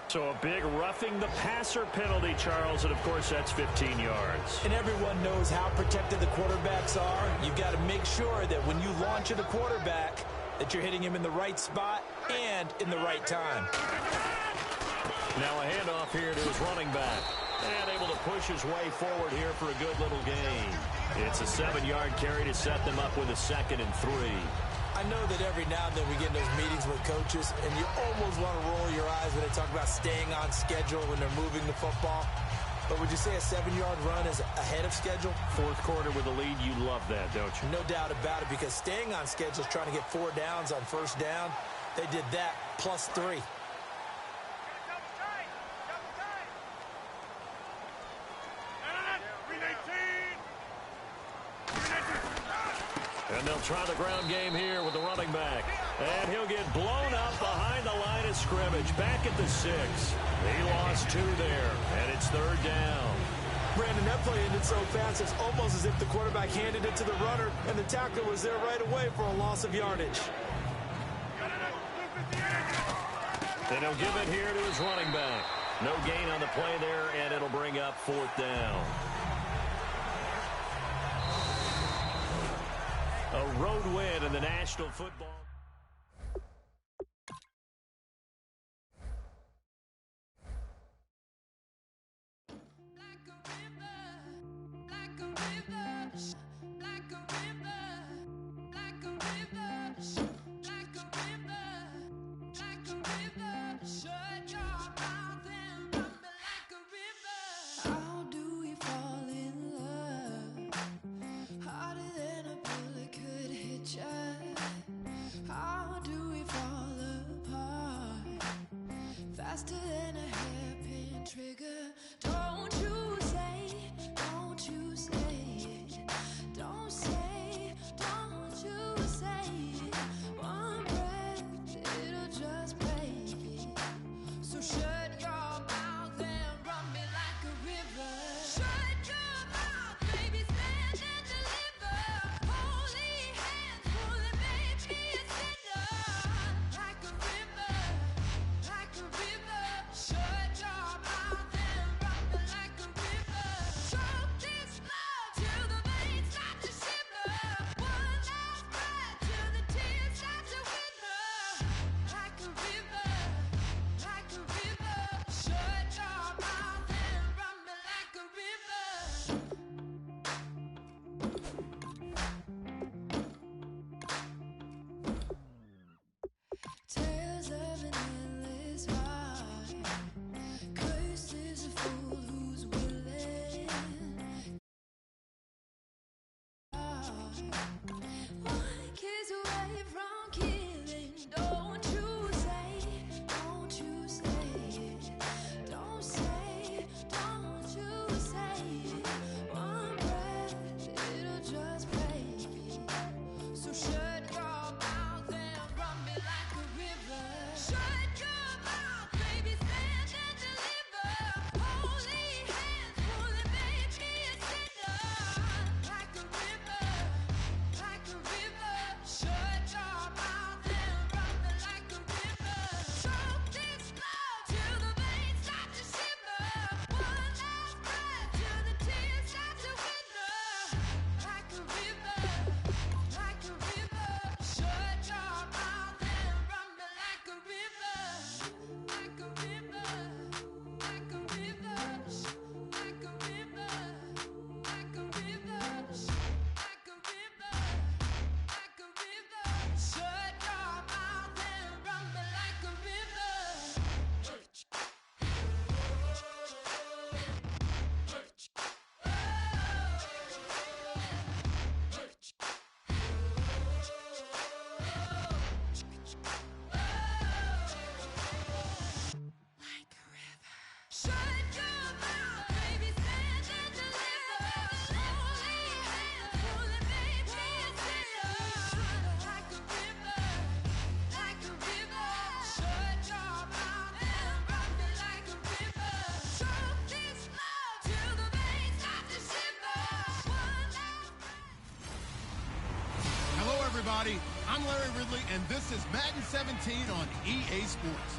So a big roughing the passer penalty, Charles, and of course that's 15 yards. And everyone knows how protected the quarterbacks are. You've got to make sure that when you launch at a quarterback that you're hitting him in the right spot and in the right time. Now a handoff here to his running back. And able to push his way forward here for a good little gain. It's a 7-yard carry to set them up with a 2nd and 3. I know that every now and then we get in those meetings with coaches, and you almost want to roll your eyes when they talk about staying on schedule when they're moving the football. But would you say a 7-yard run is ahead of schedule? Fourth quarter with a lead, you love that, don't you? No doubt about it, because staying on schedule is trying to get 4 downs on first down. They did that plus 3. And they'll try the ground game here with the running back. And he'll get blown up behind the line of scrimmage. Back at the 6. He lost 2 there, and it's 3rd down. Brandon, that play ended so fast, it's almost as if the quarterback handed it to the runner, and the tackler was there right away for a loss of yardage. And he'll give it here to his running back. No gain on the play there, and it'll bring up 4th down. A road win in the National Football. Faster than a hairpin trigger. Don't you say, don't you say it. Don't say, don't you say it. One breath, it'll just break it. So shut your mouth and run me like a river. Shut your mouth, baby, stand and deliver. Holy hands, pulling, make me a sinner. Like a river, like a river. Shut your mouth and run me like a river. Choke this love till the veins start to shiver. One last breath till the tears start to wither. Like a river, like a river. Shut your mouth and run me like a river. Tales of an endless ride. Cursed is a fool who's willing. One kiss away from killing. Don't you say, don't you say it. Don't say, don't you say it. One breath, it'll just break it. So shut your mouth and run me like a river. Shut your mouth, baby, stand and deliver. Holy hands, pulling, make me a sinner. Like a river, like a river. everybody. I'm Larry Ridley, and this is Madden 17 on EA Sports.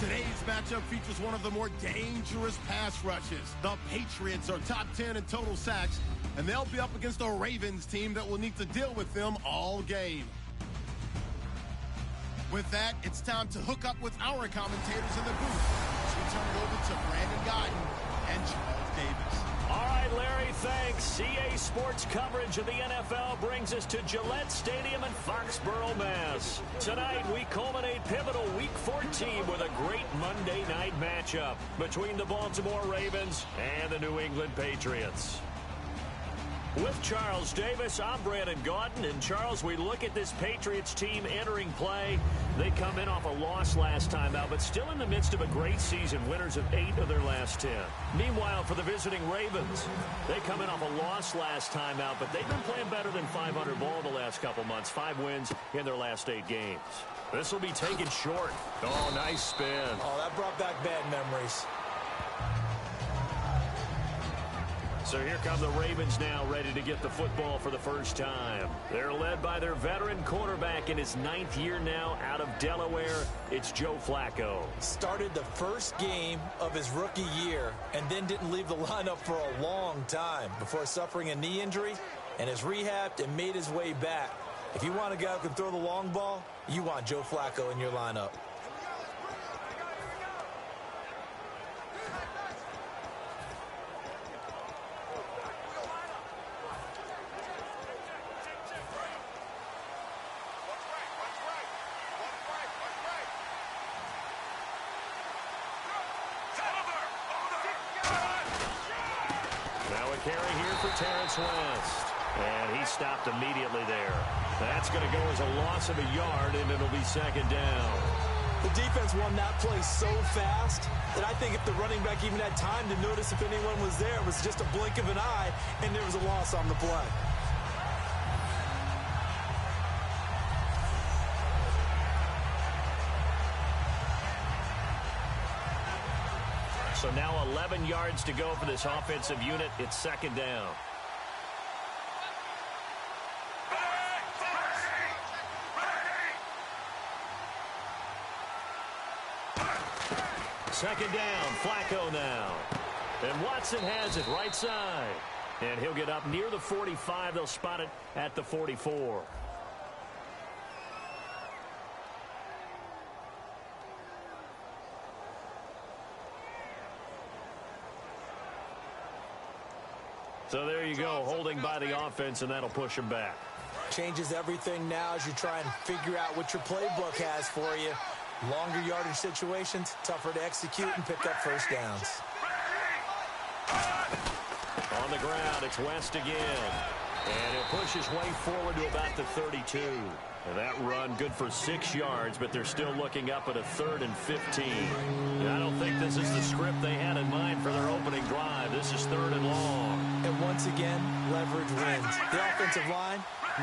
Today's matchup features one of the more dangerous pass rushes. The Patriots are top 10 in total sacks, and they'll be up against a Ravens team that will need to deal with them all game. With that, it's time to hook up with our commentators in the booth. So we turn it over to Brandon Godden and Charles Davis. All right, Larry, thanks. EA Sports coverage of the NFL brings us to Gillette Stadium in Foxborough, Mass. Tonight, we culminate pivotal Week 14 with a great Monday night matchup between the Baltimore Ravens and the New England Patriots. With Charles Davis, I'm Brandon Gaudin. And, Charles, we look at this Patriots team entering play. They come in off a loss last time out, but still in the midst of a great season, winners of 8 of their last 10. Meanwhile, for the visiting Ravens, they come in off a loss last time out, but they've been playing better than 500 ball the last couple months. 5 wins in their last 8 games. This will be taken short. Oh, nice spin. Oh, that brought back bad memories. So here come the Ravens now, ready to get the football for the first time. They're led by their veteran quarterback in his 9th year now out of Delaware. It's Joe Flacco. Started the first game of his rookie year and then didn't leave the lineup for a long time before suffering a knee injury and has rehabbed and made his way back. If you want a guy who can throw the long ball, you want Joe Flacco in your lineup. Carry here for Terrence West. And he stopped immediately there. That's going to go as a loss of a yard, and it'll be second down. The defense won that play so fast that I think if the running back even had time to notice if anyone was there, it was just a blink of an eye, and there was a loss on the play. So now 11 yards to go for this offensive unit. It's second down. Second down, Flacco now. And Watson has it right side. And he'll get up near the 45. They'll spot it at the 44. So there you go, holding by the offense, and that'll push him back. Changes everything now as you try and figure out what your playbook has for you. Longer yardage situations, tougher to execute and pick up first downs. On the ground, it's West again. And he'll push his way forward to about the 32. And that run good for 6 yards, but they're still looking up at a 3rd and 15. And I don't think this is the script they had in mind for their opening drive. This is 3rd and long. And once again, leverage wins. The offensive line,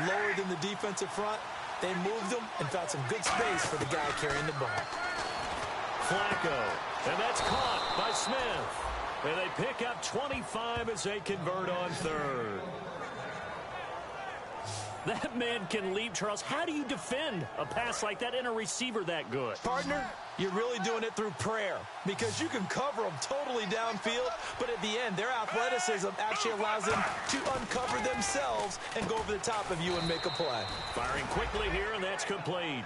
lower than the defensive front. They moved them and found some good space for the guy carrying the ball. Flacco, and that's caught by Smith. And they pick up 25 as they convert on 3rd. That man can leap, Charles. How do you defend a pass like that and a receiver that good? Partner, you're really doing it through prayer because you can cover them totally downfield, but at the end, their athleticism actually allows them to uncover themselves and go over the top of you and make a play. Firing quickly here, and that's complete.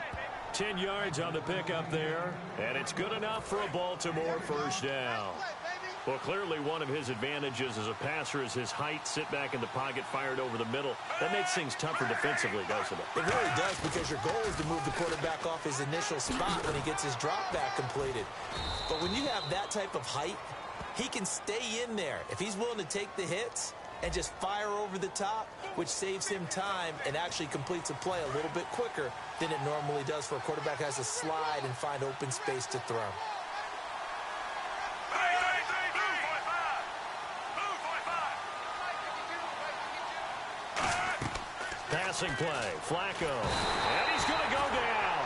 10 yards on the pickup there, and it's good enough for a Baltimore first down. Well, clearly one of his advantages as a passer is his height, sit back in the pocket, fired over the middle. That makes things tougher defensively, doesn't it? It really does because your goal is to move the quarterback off his initial spot when he gets his drop back completed. But when you have that type of height, he can stay in there. If he's willing to take the hits and just fire over the top, which saves him time and actually completes a play a little bit quicker than it normally does for a quarterback who has to slide and find open space to throw. Passing play, Flacco, and he's going to go down.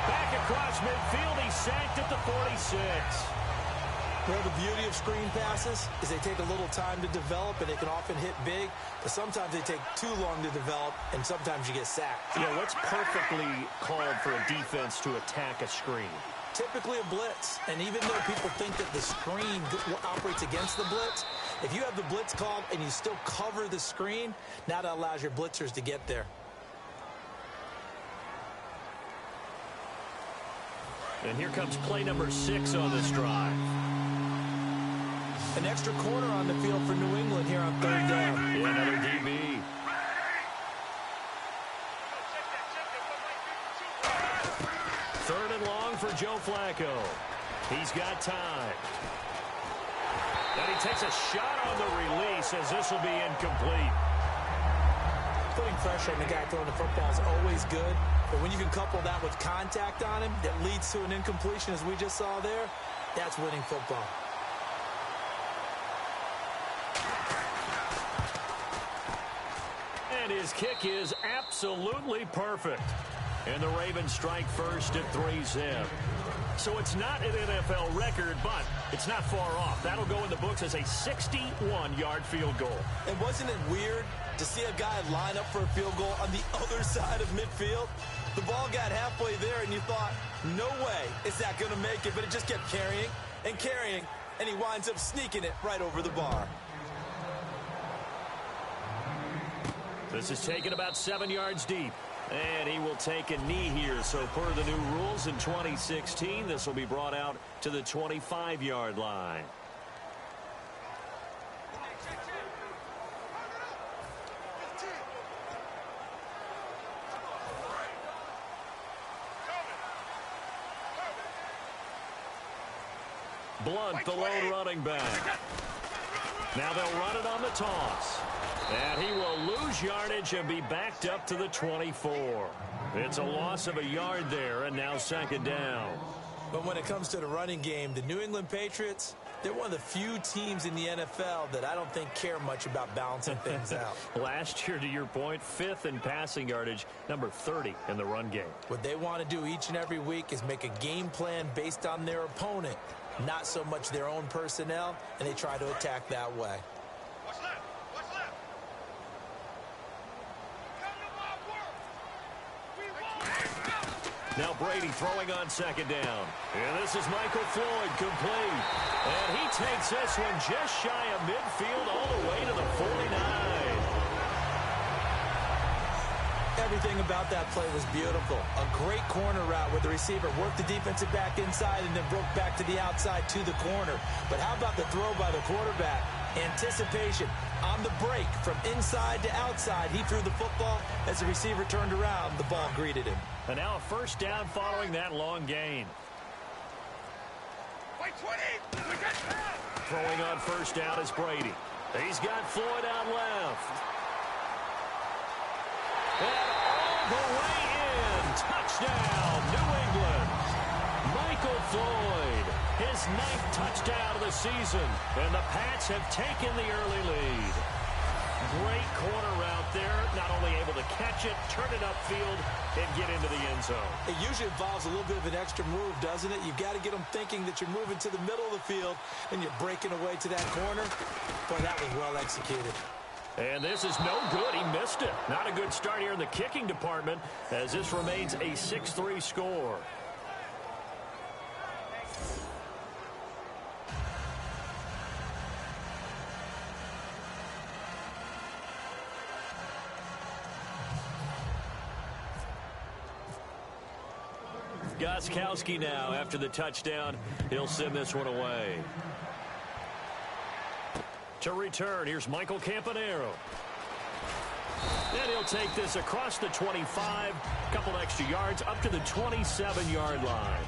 Back across midfield, he's sacked at the 46. Well, the beauty of screen passes is they take a little time to develop, and they can often hit big, but sometimes they take too long to develop, and sometimes you get sacked. Yeah, what's perfectly called for a defense to attack a screen? Typically a blitz, and even though people think that the screen operates against the blitz, if you have the blitz called and you still cover the screen, now that allows your blitzers to get there. And here comes play number 6 on this drive. An extra corner on the field for New England here on third down. Yeah, another DB. Third and long for Joe Flacco. He's got time. And he takes a shot on the release as this will be incomplete. Putting pressure on the guy throwing the football is always good, but when you can couple that with contact on him that leads to an incompletion as we just saw there, that's winning football. And his kick is absolutely perfect. And the Ravens strike first at 3-zip. So it's not an NFL record, but it's not far off. That'll go in the books as a 61-yard field goal. And wasn't it weird to see a guy line up for a field goal on the other side of midfield? The ball got halfway there, and you thought, no way is that going to make it, but it just kept carrying and carrying, and he winds up sneaking it right over the bar. This is taken about 7 yards deep. And he will take a knee here. So per the new rules in 2016, this will be brought out to the 25-yard line. Blunt, the lone running back. Now they'll run it on the toss. And he will lose yardage and be backed up to the 24. It's a loss of a yard there, and now second down. But when it comes to the running game, the New England Patriots, they're one of the few teams in the NFL that I don't think care much about balancing things out. Last year, to your point, 5th in passing yardage, number 30 in the run game. What they want to do each and every week is make a game plan based on their opponent, not so much their own personnel, and they try to attack that way. Now Brady throwing on second down. And this is Michael Floyd complete. And he takes this one just shy of midfield all the way to the 49. Everything about that play was beautiful. A great corner route where the receiver worked the defensive back inside and then broke back to the outside to the corner. But how about the throw by the quarterback? Anticipation on the break from inside to outside. He threw the football. As the receiver turned around, the ball greeted him. And now a first down following that long gain. Throwing on first down is Brady. He's got Floyd out left. And all the way in. Touchdown, New England. Michael Floyd, his 9th touchdown of the season. And the Pats have taken the early lead. Great corner route there. Not only able to catch it, turn it upfield, and get into the end zone. It usually involves a little bit of an extra move, doesn't it? You've got to get them thinking that you're moving to the middle of the field and you're breaking away to that corner. Boy, that was well executed. And this is no good. He missed it. Not a good start here in the kicking department as this remains a 6-3 score. Gostkowski now after the touchdown. He'll send this one away. To return, here's Michael Campanaro. And he'll take this across the 25, a couple extra yards, up to the 27-yard line.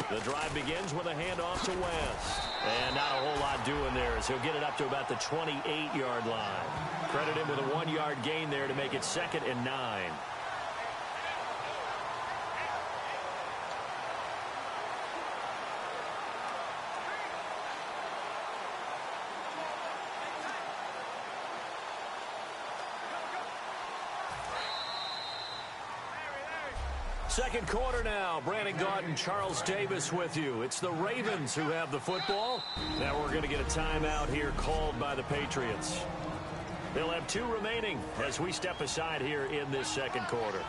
The drive begins with a handoff to West. And not a whole lot doing there as he'll get it up to about the 28-yard line. Credit him with a 1-yard gain there to make it 2nd and 9. Second quarter now. Brandon Gaudin, Charles Davis with you. It's the Ravens who have the football. Now we're going to get a timeout here called by the Patriots. They'll have 2 remaining as we step aside here in this second quarter.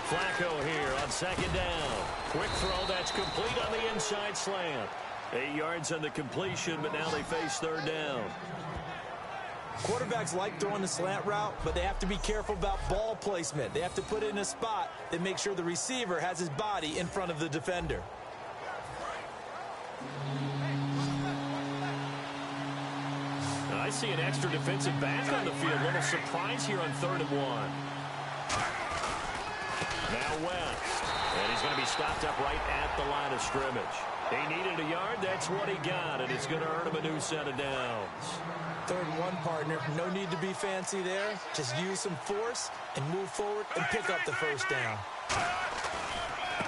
Flacco here on 2nd down. Quick throw that's complete on the inside slant. 8 yards on the completion, but now they face 3rd down. Quarterbacks like throwing the slant route, but they have to be careful about ball placement. They have to put it in a spot that makes sure the receiver has his body in front of the defender. Now I see an extra defensive back on the field. Little surprise here on 3rd and 1. Now West. And he's going to be stopped up right at the line of scrimmage. He needed a yard. That's what he got, and it's going to earn him a new set of downs. 3rd and 1, partner. No need to be fancy there. Just use some force and move forward and pick up the 1st down.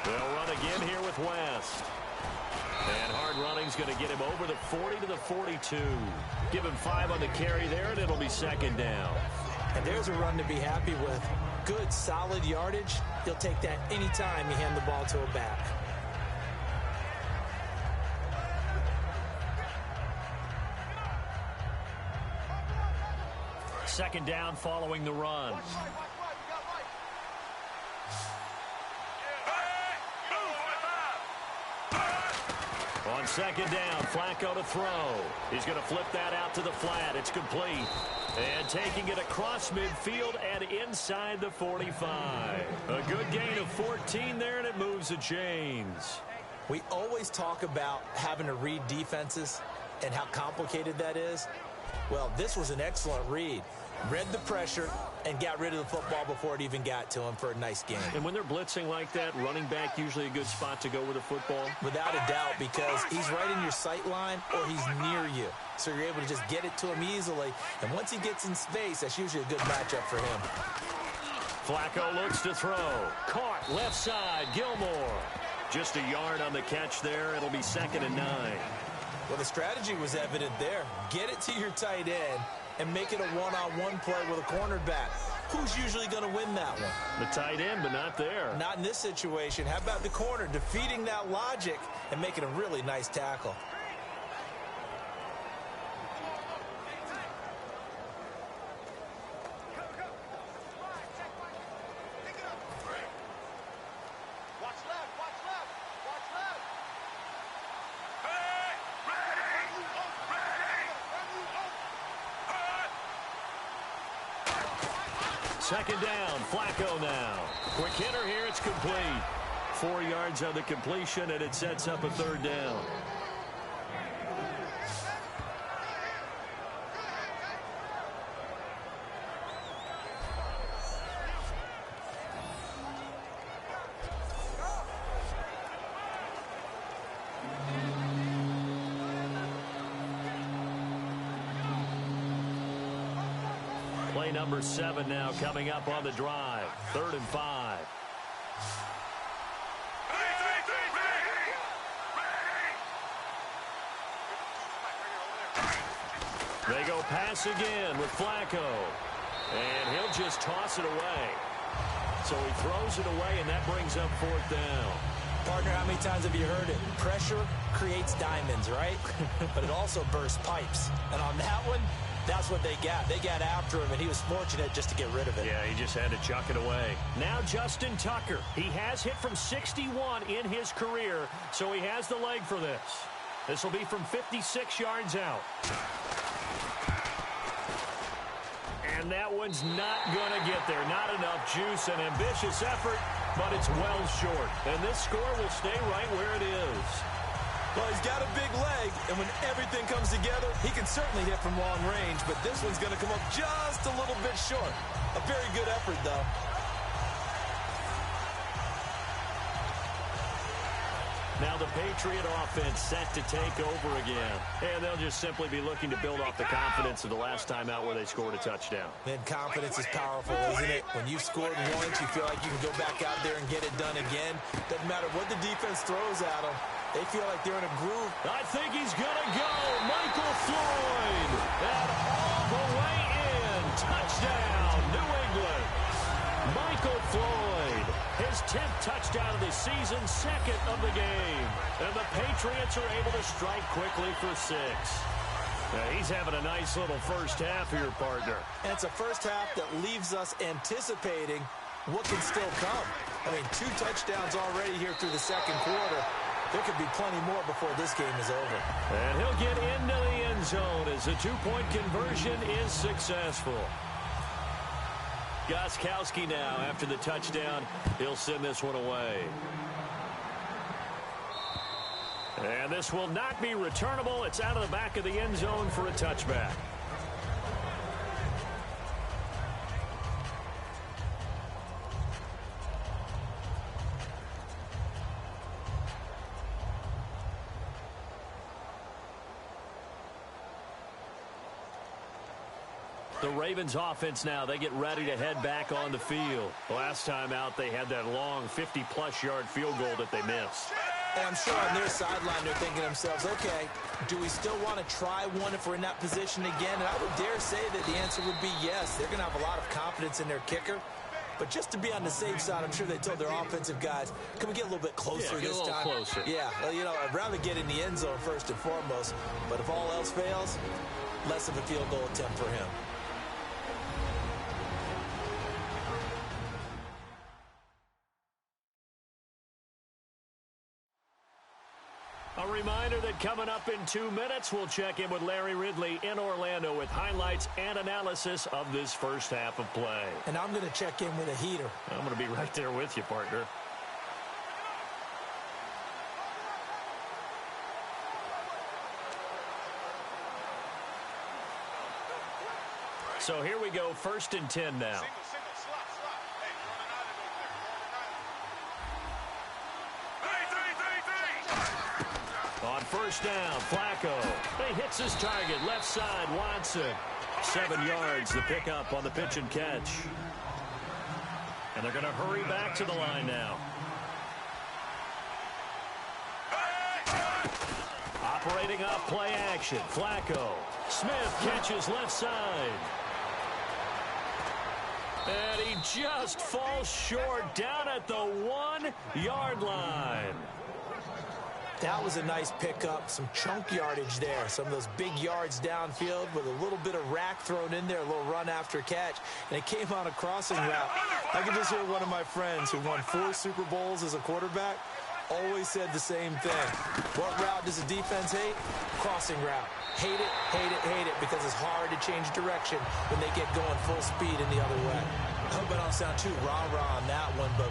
They'll run again here with West. And hard running's going to get him over the 40 to the 42. Give him 5 on the carry there, and it'll be 2nd down. And there's a run to be happy with. Good, solid yardage. He'll take that anytime you hand the ball to a back. Second down following the run. On 2nd down, Flacco to throw. He's going to flip that out to the flat. It's complete. And taking it across midfield and inside the 45. A good gain of 14 there, and it moves the chains. We always talk about having to read defenses and how complicated that is. Well, this was an excellent read. Read the pressure and got rid of the football before it even got to him for a nice game. And when they're blitzing like that, running back usually a good spot to go with the football? Without a doubt, because he's right in your sight line or he's near you. So you're able to just get it to him easily. And once he gets in space, that's usually a good matchup for him. Flacco looks to throw. Caught left side, Gilmore. Just a yard on the catch there. It'll be 2nd and 9. Well, the strategy was evident there. Get it to your tight end and make it a one-on-one play with a cornerback. Who's usually going to win that one? The tight end, but not there. Not in this situation. How about the corner defeating that logic and making a really nice tackle? Second down, Flacco now. Quick hitter here, it's complete. 4 yards on the completion, and it sets up a 3rd down. Play number 7 now coming up on the drive. 3rd and 5. They go pass again with Flacco. And he'll just toss it away. So he throws it away, and that brings up 4th down. Partner, how many times have you heard it? Pressure creates diamonds, right? But it also bursts pipes. And on that one, that's what they got. They got after him, and he was fortunate just to get rid of it. Yeah, he just had to chuck it away. Now Justin Tucker. He has hit from 61 in his career, so he has the leg for this. This will be from 56 yards out. And that one's not going to get there. Not enough juice. An ambitious effort, but it's well short. And this score will stay right where it is. Well, he's got a big leg, and when everything comes together, he can certainly hit from long range, but this one's going to come up just a little bit short. A very good effort, though. Patriot offense set to take over again. And they'll just simply be looking to build off the confidence of the last time out where they scored a touchdown. Man, confidence is powerful, isn't it? When you've scored once, you feel like you can go back out there and get it done again. Doesn't matter what the defense throws at them. They feel like they're in a groove. I think he's going to go. Michael Floyd. And all the way in. Touchdown, New England. Michael Floyd. His 10th touchdown of the season, second of the game. And the Patriots are able to strike quickly for 6. He's having a nice little first half here, partner. And it's a first half that leaves us anticipating what can still come. I mean, 2 touchdowns already here through the second quarter. There could be plenty more before this game is over. And he'll get into the end zone as the 2-point conversion is successful. Gostkowski now, after the touchdown, he'll send this one away. And this will not be returnable. It's out of the back of the end zone for a touchback. The Ravens offense now, they get ready to head back on the field. Last time out, they had that long 50-plus yard field goal that they missed. And I'm sure on their sideline, they're thinking to themselves, okay, do we still want to try one if we're in that position again? And I would dare say that the answer would be yes. They're going to have a lot of confidence in their kicker. But just to be on the safe side, I'm sure they told their offensive guys, can we get a little bit closer this time? Closer. Yeah, well, you know, I'd rather get in the end zone first and foremost. But if all else fails, less of a field goal attempt for him. A reminder that coming up in 2 minutes, we'll check in with Larry Ridley in Orlando with highlights and analysis of this first half of play. And I'm going to check in with a heater. I'm going to be right there with you, partner. So here we go, 1st and 10 now. On first down, Flacco. He hits his target, left side, Watson. 7 yards, the pickup on the pitch and catch. And they're going to hurry back to the line now. Operating off play action, Flacco. Smith catches left side. And he just falls short down at the 1-yard line. That was a nice pickup, some chunk yardage there. Some of those big yards downfield with a little bit of rack thrown in there, a little run after catch. And it came on a crossing route. I can just hear one of my friends who won 4 Super Bowls as a quarterback always said the same thing. What route does the defense hate? Crossing route. Hate it, hate it, hate it, because it's hard to change direction when they get going full speed in the other way. I hope I don't sound too rah-rah on that one, but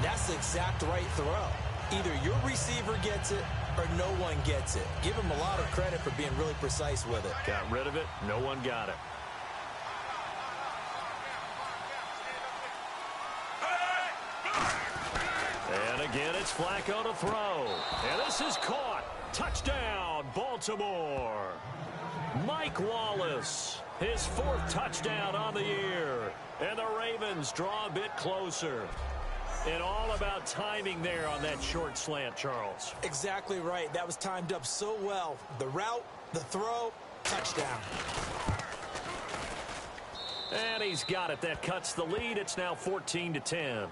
that's the exact right throw. Either your receiver gets it or no one gets it. Give him a lot of credit for being really precise with it. Got rid of it. No one got it. And again, it's Flacco to throw. And this is caught. Touchdown, Baltimore. Mike Wallace, his 4th touchdown on the year. And the Ravens draw a bit closer. And all about timing there on that short slant, Charles. Exactly right. That was timed up so well. The route, the throw, touchdown. And he's got it. That cuts the lead. It's now 14-10.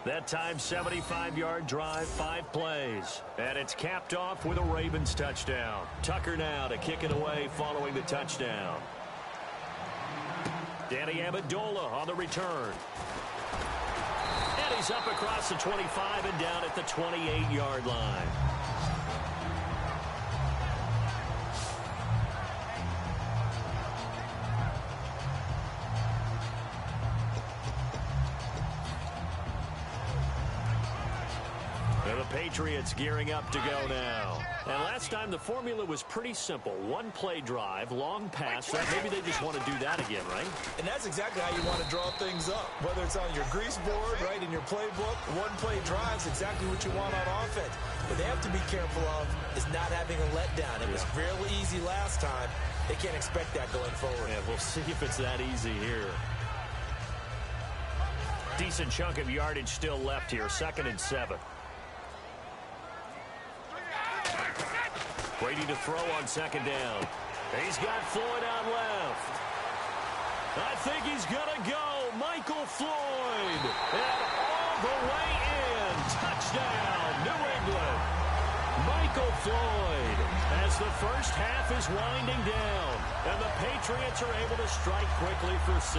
That time, 75-yard drive, 5 plays. And it's capped off with a Ravens touchdown. Tucker now to kick it away following the touchdown. Danny Amendola on the return. And he's up across the 25 and down at the 28-yard line. And the Patriots gearing up to go now. And last time the formula was pretty simple. One play drive, long pass. Maybe they just want to do that again, right? And that's exactly how you want to draw things up. Whether it's on your grease board, right, in your playbook, one play drive is exactly what you want on offense. What they have to be careful of is not having a letdown. It was fairly easy last time. They can't expect that going forward. Yeah, we'll see if it's that easy here. Decent chunk of yardage still left here. 2nd and 7. Brady to throw on 2nd down. He's got Floyd out left. I think he's going to go. Michael Floyd. And all the way in. Touchdown, New England. Michael Floyd as the first half is winding down. And the Patriots are able to strike quickly for 6.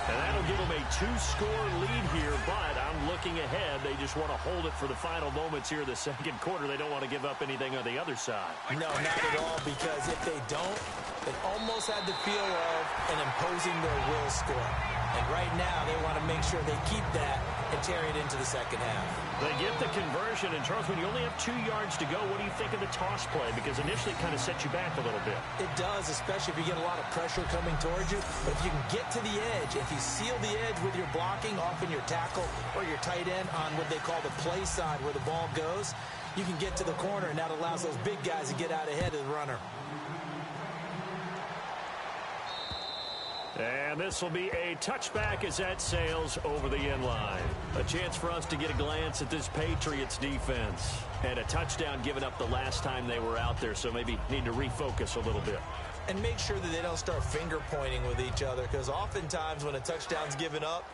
And that'll give them a 2-score lead here, but I'm looking ahead. They just want to hold it for the final moments here in the second quarter. They don't want to give up anything on the other side. No, not at all, because if they don't, they almost had the feel of an imposing their will score. And right now, they want to make sure they keep that and carry it into the second half. They get the conversion, and Charles, when you only have 2 yards to go, what do you think of the toss play? Because initially it kind of set you back a little bit. It does, especially if you get a lot of pressure coming towards you. But if you can get to the edge, if you seal the edge with your blocking, often your tackle or your tight end on what they call the play side where the ball goes, you can get to the corner, and that allows those big guys to get out ahead of the runner. And this will be a touchback as that sails over the end line. A chance for us to get a glance at this Patriots defense. And a touchdown given up the last time they were out there, so maybe need to refocus a little bit. And make sure that they don't start finger pointing with each other, because oftentimes when a touchdown's given up,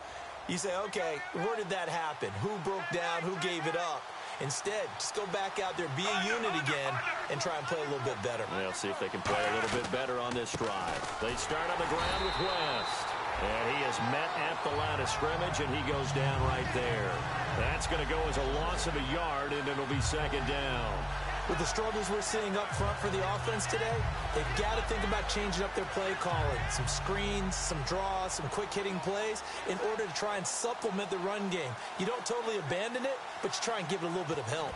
you say, okay, where did that happen? Who broke down? Who gave it up? Instead, just go back out there, be a unit again, and try and play a little bit better. They'll see if they can play a little bit better on this drive. They start on the ground with West. And he is met at the line of scrimmage, and he goes down right there. That's going to go as a loss of a yard, and it'll be 2nd down. With the struggles we're seeing up front for the offense today, they've got to think about changing up their play calling. Some screens, some draws, some quick-hitting plays in order to try and supplement the run game. You don't totally abandon it, but you try and give it a little bit of help.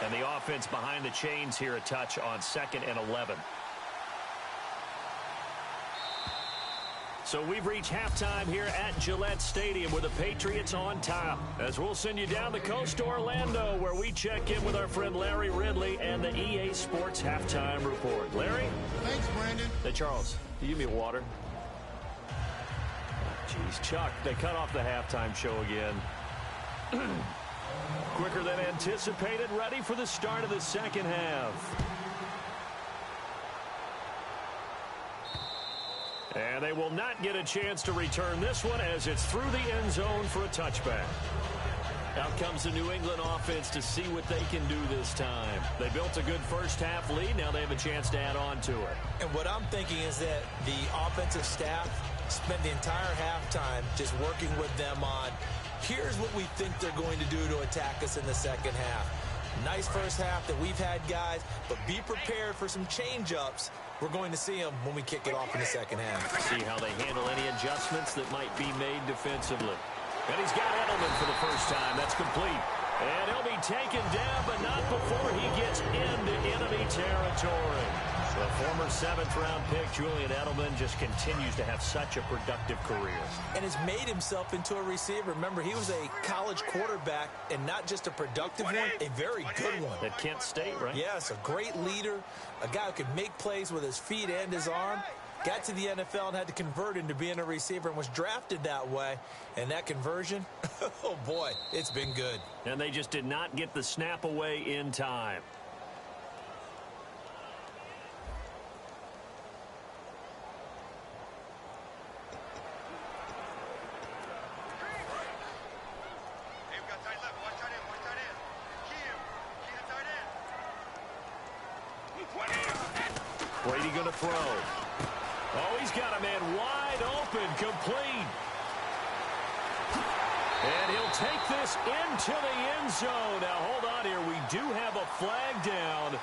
And the offense behind the chains here a touch on 2nd and 11. So we've reached halftime here at Gillette Stadium with the Patriots on top. As we'll send you down the coast to Orlando, where we check in with our friend Larry Ridley and the EA Sports Halftime Report. Larry? Thanks, Brandon. Hey, Charles, do you give me a water? Jeez, Chuck, they cut off the halftime show again. Quicker than anticipated, ready for the start of the second half. And they will not get a chance to return this one as it's through the end zone for a touchback. Out comes the New England offense to see what they can do this time. They built a good first half lead. Now they have a chance to add on to it. And what I'm thinking is that the offensive staff spent the entire halftime just working with them on, here's what we think they're going to do to attack us in the second half. Nice first half that we've had, guys, but be prepared for some change-ups. We're going to see them when we kick it off in the second half. See how they handle any adjustments that might be made defensively. And he's got Edelman for the first time. That's complete. And he'll be taken down, but not before he gets into enemy territory. The former 7th-round pick, Julian Edelman, just continues to have such a productive career. And has made himself into a receiver. Remember, he was a college quarterback, and not just a productive one, a very good one. At Kent State, right? Yes, a great leader, a guy who could make plays with his feet and his arm. Got to the NFL and had to convert into being a receiver and was drafted that way. And that conversion, oh boy, it's been good. And they just did not get the snap away in time. Brady going to throw. Oh, he's got a man wide open, complete. And he'll take this into the end zone. Now, hold on here. We do have a flag down.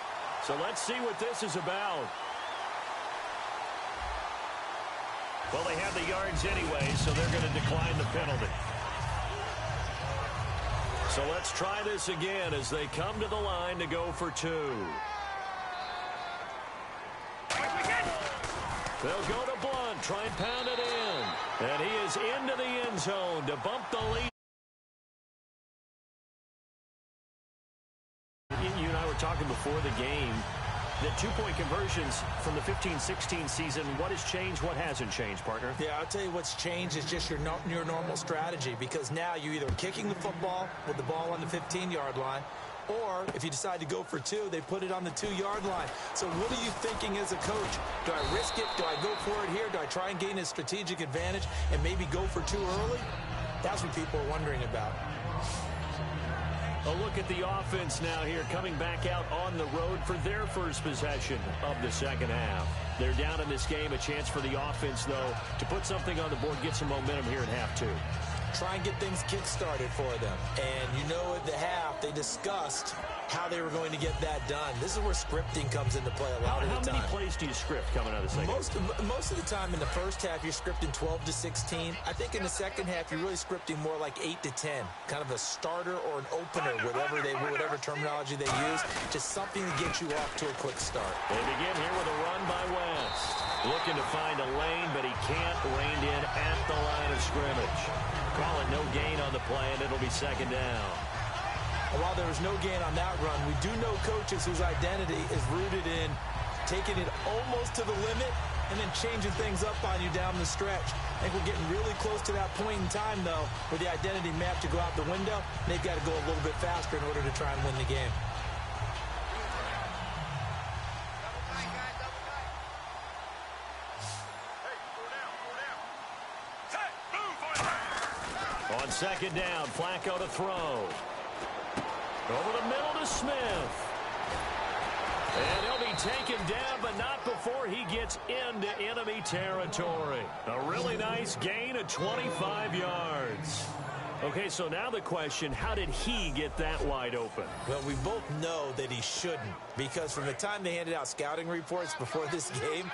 So let's see what this is about. Well, they have the yards anyway, so they're going to decline the penalty. So let's try this again as they come to the line to go for two. They'll go to Blunt, try and pound it in. And he is into the end zone to bump the lead. You and I were talking before the game. The two-point conversions from the 15-16 season, what has changed, what hasn't changed, partner? Yeah, I'll tell you what's changed is just your normal strategy, because now you're either kicking the football with the ball on the 15-yard line, or if you decide to go for two, they put it on the 2-yard line. So what are you thinking as a coach? Do I risk it? Do I go for it here? Do I try and gain a strategic advantage and maybe go for two early? That's what people are wondering about. A look at the offense now here, coming back out on the road for their first possession of the second half. They're down in this game. A chance for the offense, though, to put something on the board, get some momentum here in half two. Try and get things kick-started for them. And you know at the half, they discussed how they were going to get that done. This is where scripting comes into play a lot of the time. How many plays do you script coming out of the second half? Most of the time in the first half, you're scripting 12 to 16. I think in the second half, you're really scripting more like 8 to 10. Kind of a starter or an opener, whatever terminology they use. Just something to get you off to a quick start. They begin here with a run by West. Looking to find a lane, but he can't rein in at the line of scrimmage. Call it no gain on the play, and it'll be second down. While there was no gain on that run, we do know coaches whose identity is rooted in taking it almost to the limit and then changing things up on you down the stretch. I think we're getting really close to that point in time, though, where the identity map to go out the window, and they've got to go a little bit faster in order to try and win the game. On second down, Flacco to throw. Over the middle to Smith. And he'll be taken down, but not before he gets into enemy territory. A really nice gain of 25 yards. Okay, so now the question, how did he get that wide open? Well, we both know that he shouldn't, because from the time they handed out scouting reports before this game,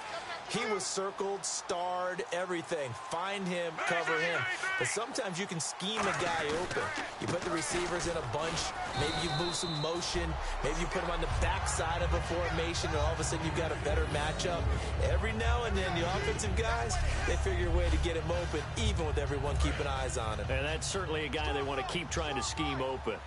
he was circled, starred, everything. Find him, cover him. But sometimes you can scheme a guy open. You put the receivers in a bunch. Maybe you move some motion. Maybe you put them on the backside of a formation, and all of a sudden you've got a better matchup. Every now and then, the offensive guys, they figure a way to get him open, even with everyone keeping eyes on him. And that's certainly a guy they want to keep trying to scheme open.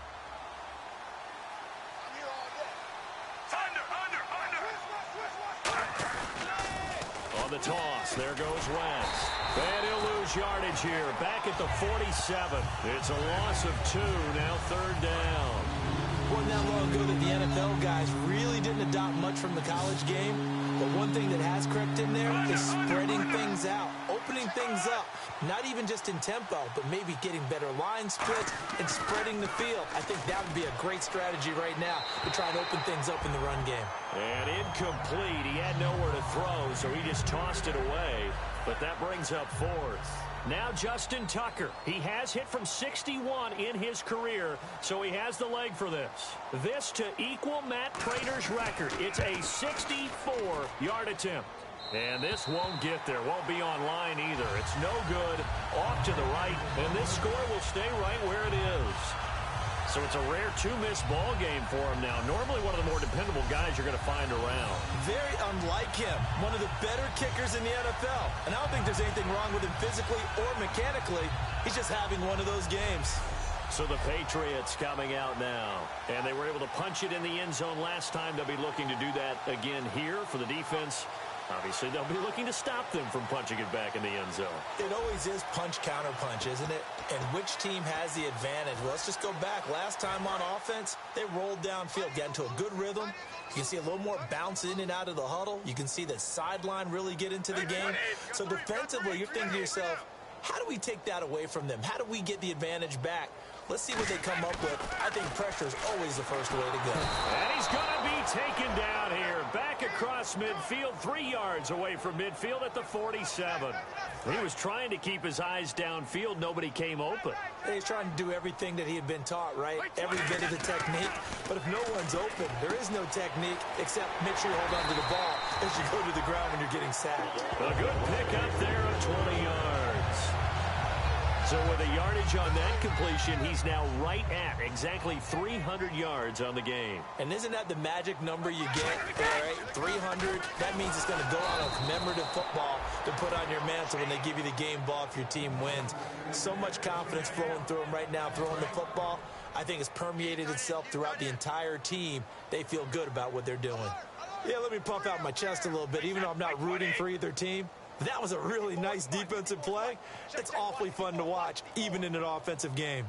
The toss. There goes West. And he'll lose yardage here. Back at the 47. It's a loss of 2. Now third down. Wasn't that long ago that the NFL guys really didn't adopt much from the college game. But one thing that has crept in there is spreading things out, opening things up. Not even just in tempo, but maybe getting better line splits and spreading the field. I think that would be a great strategy right now to try and open things up in the run game. And incomplete. He had nowhere to throw, so he just tossed it away. But that brings up fourth. Now Justin Tucker. He has hit from 61 in his career, so he has the leg for this. This to equal Matt Prater's record. It's a 64-yard attempt. And this won't get there. Won't be on line either. It's no good. Off to the right. And this score will stay right where it is. So it's a rare two-miss ball game for him now. Normally one of the more dependable guys you're going to find around. Very unlike him. One of the better kickers in the NFL. And I don't think there's anything wrong with him physically or mechanically. He's just having one of those games. So the Patriots coming out now. And they were able to punch it in the end zone last time. They'll be looking to do that again here for the defense. Obviously, they'll be looking to stop them from punching it back in the end zone. It always is punch-counter-punch, isn't it? And which team has the advantage? Well, let's just go back. Last time on offense, they rolled downfield, got into a good rhythm. You can see a little more bounce in and out of the huddle. You can see the sideline really get into the game. So defensively, you're thinking to yourself, how do we take that away from them? How do we get the advantage back? Let's see what they come up with. I think pressure is always the first way to go. And he's going to be taken down here. Back across midfield, 3 yards away from midfield at the 47. He was trying to keep his eyes downfield. Nobody came open. He's trying to do everything that he had been taught, right? Every bit of the technique. But if no one's open, there is no technique except make sure you hold on to the ball as you go to the ground when you're getting sacked. A good pick up there of 20 yards. So with a yardage on that completion, he's now right at exactly 300 yards on the game. And isn't that the magic number you get? All right, 300. That means it's going to go on a commemorative football to put on your mantle when they give you the game ball if your team wins. So much confidence flowing through him right now throwing the football. I think it's permeated itself throughout the entire team. They feel good about what they're doing. Yeah, let me puff out my chest a little bit, even though I'm not rooting for either team. That was a really nice defensive play. It's awfully fun to watch, even in an offensive game.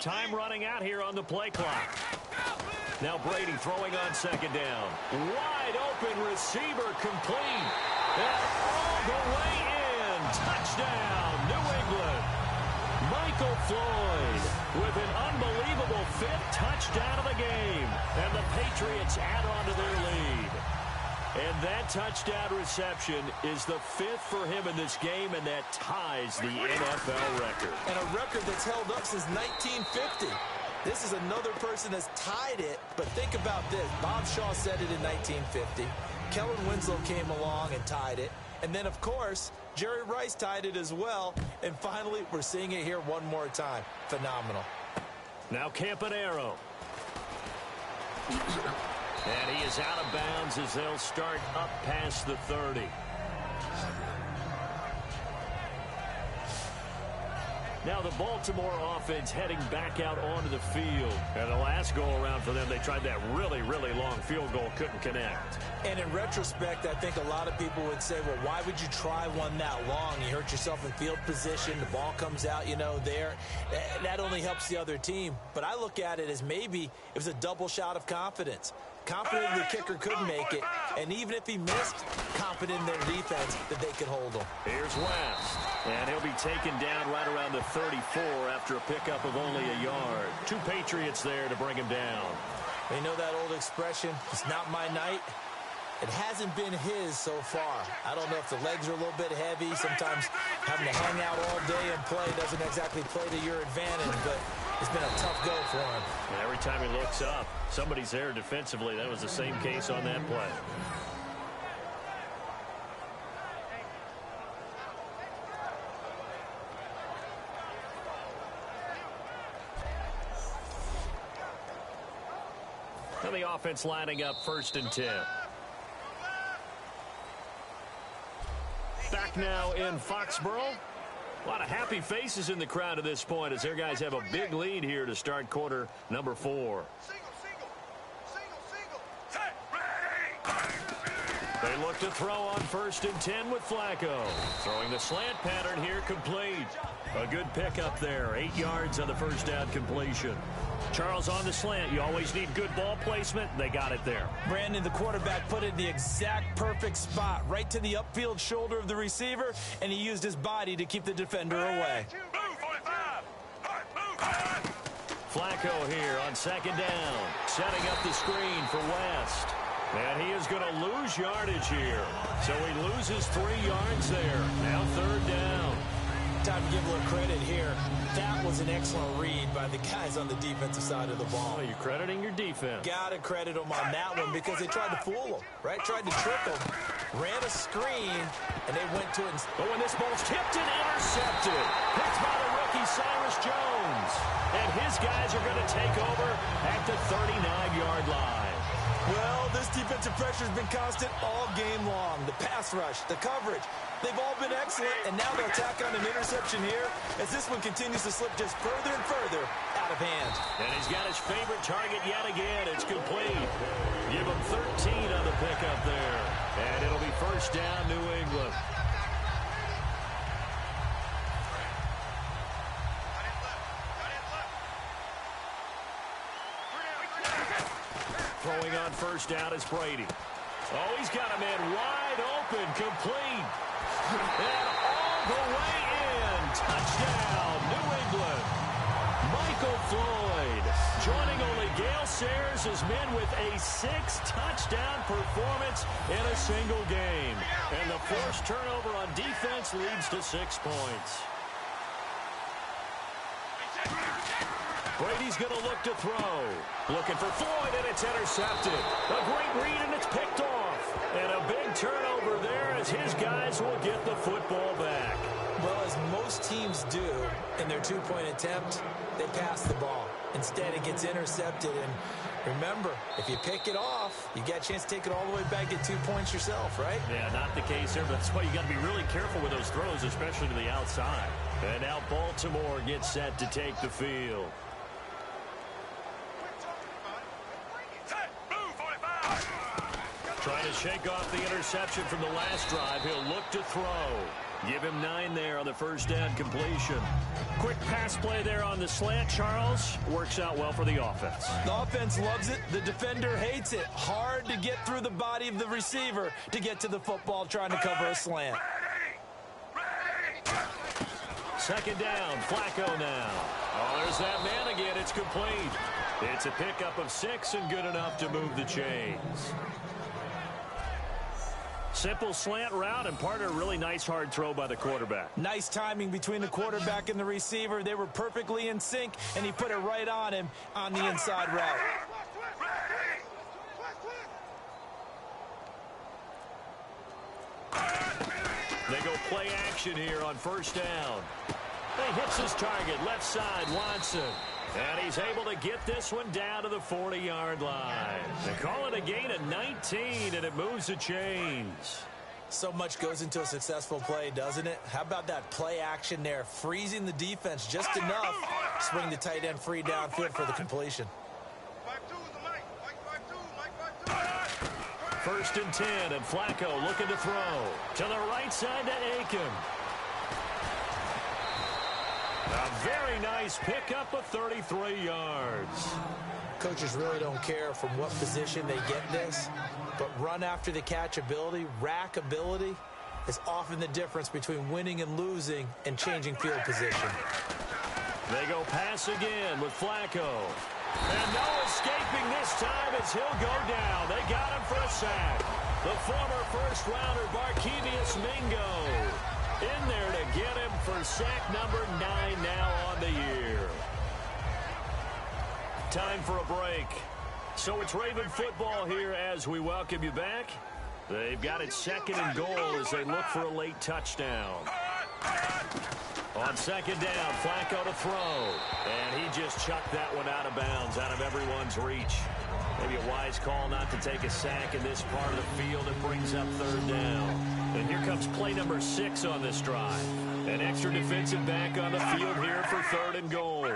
Time running out here on the play clock. Now Brady throwing on second down. Wide open receiver complete. And all the way in. Touchdown, New England. Michael Floyd with an unbelievable 5th touchdown of the game. And the Patriots add on to their lead. And that touchdown reception is the 5th for him in this game, and that ties the NFL record. And a record that's held up since 1950. This is another person that's tied it, but think about this. Bob Shaw said it in 1950. Kellen Winslow came along and tied it. And then, of course, Jerry Rice tied it as well. And finally, we're seeing it here one more time. Phenomenal. Now Campanaro. And he is out of bounds as they'll start up past the 30. Now the Baltimore offense heading back out onto the field. And the last go-around for them, they tried that really, really long field goal, couldn't connect. And in retrospect, I think a lot of people would say, well, why would you try one that long? You hurt yourself in field position. The ball comes out, there. That only helps the other team. But I look at it as maybe it was a double shot of confidence. Confident the kicker could make it. And even if he missed, confident in their defense that they could hold him. Here's West. And he'll be taken down right around the 34 after a pickup of only a yard. 2 Patriots there to bring him down. You know that old expression, it's not my night? It hasn't been his so far. I don't know if the legs are a little bit heavy. Sometimes having to hang out all day and play doesn't exactly play to your advantage, but it's been a tough go for him. And every time he looks up, somebody's there defensively. That was the same case on that play. And the offense lining up 1st and 10. Back now in Foxborough. A lot of happy faces in the crowd at this point as their guys have a big lead here to start quarter number 4. They look to throw on 1st and 10 with Flacco. Throwing the slant pattern here complete. A good pickup there. 8 yards on the first down completion. Charles on the slant. You always need good ball placement. They got it there. Brandon, the quarterback, put it in the exact perfect spot, right to the upfield shoulder of the receiver, and he used his body to keep the defender away. Flacco here on 2nd down. Setting up the screen for West. And he is going to lose yardage here. So he loses 3 yards there. Now 3rd down. Time to give a little credit here. That was an excellent read by the guys on the defensive side of the ball. Oh, you're crediting your defense. Got to credit them on that one because they tried to fool them, right? Tried to trick them. Ran a screen, and they went to it. But when this ball's tipped and intercepted, picked by the rookie Cyrus Jones. And his guys are going to take over at the 39-yard line. Well, this defensive pressure has been constant all game long. The pass rush, the coverage, they've all been excellent, and now they'll tack on an interception here as this one continues to slip just further and further out of hand. And he's got his favorite target yet again. It's complete. Give him 13 on the pickup there. And it'll be 1st down, New England. Throwing on 1st down is Brady. Oh, he's got a man wide open, complete. And all the way in. Touchdown, New England. Michael Floyd joining only Gale Sayers as men with a 6-touchdown performance in a single game. And the forced turnover on defense leads to 6 points. Brady's going to look to throw. Looking for Floyd, and it's intercepted. A great read, and it's picked off. And a big turnover there as his guys will get the football back. Well, as most teams do in their two-point attempt, they pass the ball. Instead, it gets intercepted. And remember, if you pick it off, you get a chance to take it all the way back, get 2 points yourself, right? Yeah, not the case here, but that's why you got to be really careful with those throws, especially to the outside. And now Baltimore gets set to take the field. Trying to shake off the interception from the last drive. He'll look to throw. Give him 9 there on the first down completion. Quick pass play there on the slant, Charles. Works out well for the offense. The offense loves it. The defender hates it. Hard to get through the body of the receiver to get to the football trying to cover a slant. Second down, Flacco now. Oh, there's that man again. It's complete. It's a pickup of 6 and good enough to move the chains. Simple slant route and part of a really nice hard throw by the quarterback. Nice timing between the quarterback and the receiver. They were perfectly in sync, and he put it right on him on the inside route. They go play action here on first down. He hits his target, left side, Watson. And he's able to get this one down to the 40-yard line. They call it a gain of 19, and it moves the chains. So much goes into a successful play, doesn't it? How about that play action there, freezing the defense just enough, swing the tight end free downfield for the completion. First and 10, and Flacco looking to throw. To the right side to Aiken. A very nice pickup of 33 yards. Coaches really don't care from what position they get this, but run after the catch ability, rack ability, is often the difference between winning and losing and changing field position. They go pass again with Flacco. And no escaping this time as he'll go down. They got him for a sack. The former first-rounder Barkevious Mingo in there to get him for sack number 9 now on the year. Time for a break. So it's Raven football here as we welcome you back. They've got it second and goal as they look for a late touchdown. On second down, Flacco to throw. And he just chucked that one out of bounds, out of everyone's reach. Maybe a wise call not to take a sack in this part of the field. It brings up third down. And here comes play number 6 on this drive. An extra defensive back on the field here for third and goal.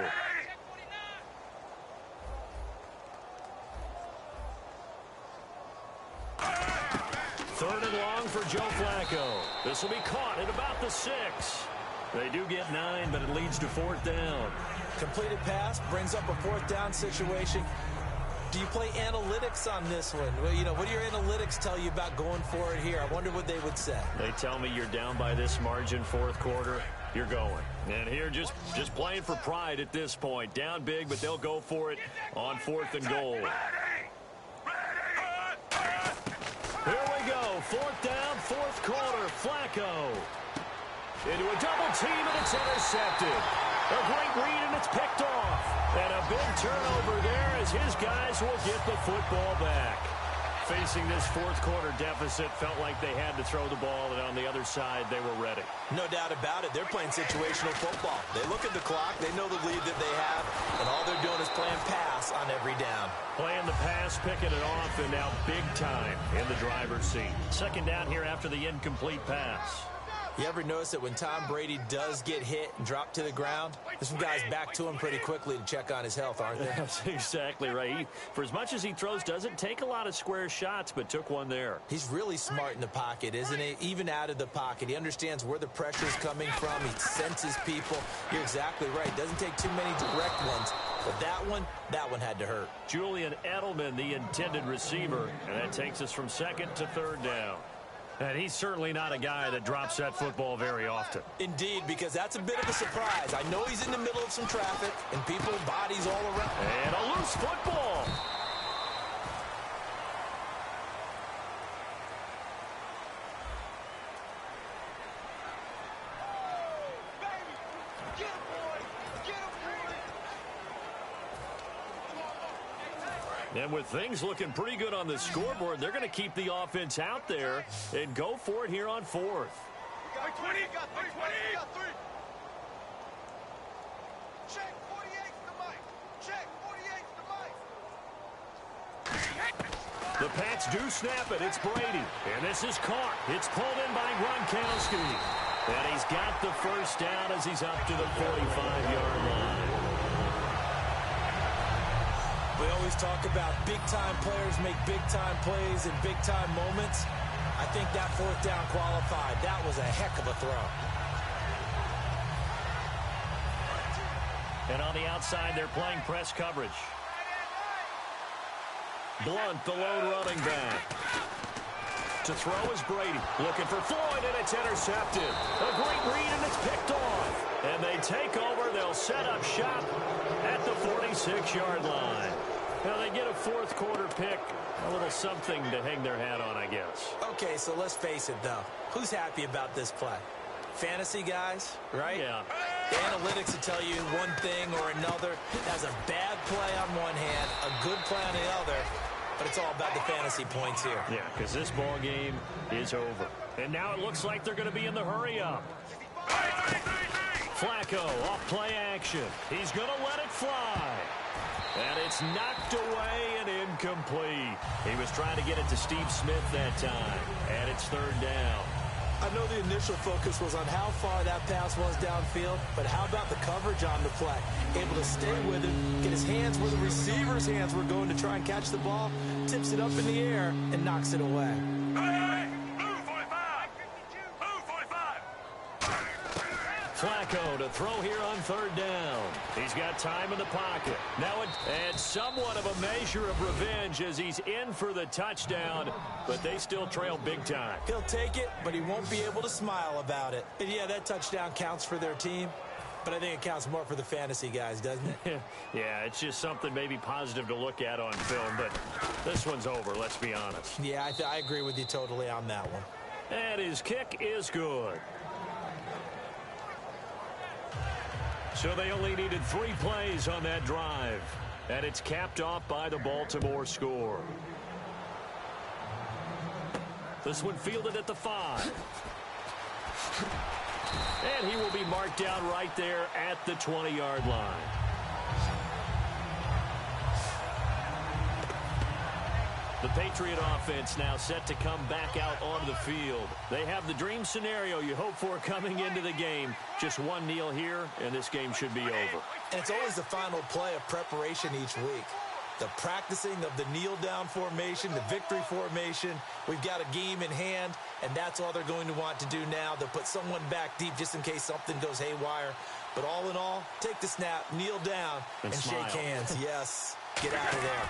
Third and long for Joe Flacco. This will be caught at about the 6. They do get 9, but it leads to fourth down. Completed pass brings up a fourth down situation. Do you play analytics on this one? Well, you know, what do your analytics tell you about going for it here? I wonder what they would say. They tell me you're down by this margin fourth quarter, you're going. And here just playing for pride at this point. Down big, but they'll go for it on fourth and goal. Here we go. Fourth down, fourth quarter. Flacco into a double team, and it's intercepted. A great read, and it's picked off. And a big turnover there as his guys will get the football back. Facing this fourth quarter deficit, felt like they had to throw the ball, and on the other side, they were ready. No doubt about it. They're playing situational football. They look at the clock. They know the lead that they have, and all they're doing is playing pass on every down. Playing the pass, picking it off, and now big time in the driver's seat. Second down here after the incomplete pass. You ever notice that when Tom Brady does get hit and drop to the ground, there's some guys back to him pretty quickly to check on his health, aren't there? That's exactly right. For as much as he throws, doesn't take a lot of square shots, but took one there. He's really smart in the pocket, isn't he? Even out of the pocket. He understands where the pressure's coming from. He senses people. You're exactly right. Doesn't take too many direct ones. But that one had to hurt. Julian Edelman, the intended receiver, and that takes us from second to third down. And he's certainly not a guy that drops that football very often. Indeed, because that's a bit of a surprise. I know he's in the middle of some traffic and people, bodies all around. And a loose football. And with things looking pretty good on the scoreboard, they're going to keep the offense out there and go for it here on fourth. Got 20. Got 3. Got 3. Check 48's the mic. Check 48's the mic. The Pats do snap it. It's Brady. And this is caught. It's pulled in by Gronkowski. And he's got the first down as he's up to the 45-yard line. We always talk about big-time players make big-time plays in big-time moments. I think that fourth down qualified. That was a heck of a throw. And on the outside, they're playing press coverage. Blunt, the lone running back. To throw is Brady. Looking for Floyd, and it's intercepted. A great read, and it's picked off. And they take over. They'll set up shop at the 46-yard line. Now, they get a fourth quarter pick. A little something to hang their hat on, I guess. Okay, so let's face it, though. Who's happy about this play? Fantasy guys, right? Yeah. The analytics will tell you one thing or another. That's a bad play on one hand, a good play on the other, but it's all about the fantasy points here. Yeah, because this ball game is over. And now it looks like they're going to be in the hurry-up. Flacco off play action. He's going to let it fly. And it's knocked away and incomplete. He was trying to get it to Steve Smith that time. And it's third down. I know the initial focus was on how far that pass was downfield, but how about the coverage on the play? Able to stay with it, get his hands where the receiver's hands were going to try and catch the ball, tips it up in the air, and knocks it away. Flacco to throw here on third down. He's got time in the pocket. Now and somewhat of a measure of revenge as he's in for the touchdown, but they still trail big time. He'll take it, but he won't be able to smile about it. And yeah, that touchdown counts for their team, but I think it counts more for the fantasy guys, doesn't it? Yeah, it's just something maybe positive to look at on film, but this one's over, let's be honest. Yeah, I agree with you totally on that one. And his kick is good. So they only needed 3 plays on that drive. And it's capped off by the Baltimore score. This one fielded at the 5. And he will be marked down right there at the 20-yard line. The Patriot offense now set to come back out onto the field. They have the dream scenario you hope for coming into the game. Just one kneel here, and this game should be over. And it's always the final play of preparation each week. The practicing of the kneel-down formation, the victory formation. We've got a game in hand, and that's all they're going to want to do now. They'll put someone back deep just in case something goes haywire. But all in all, take the snap, kneel down, and shake hands. Yes, get out of there.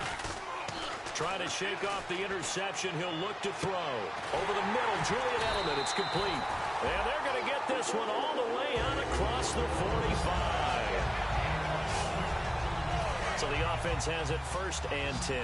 Trying to shake off the interception. He'll look to throw. Over the middle, Julian Edelman. It's complete. And they're going to get this one all the way out across the 45. So the offense has it 1st and 10.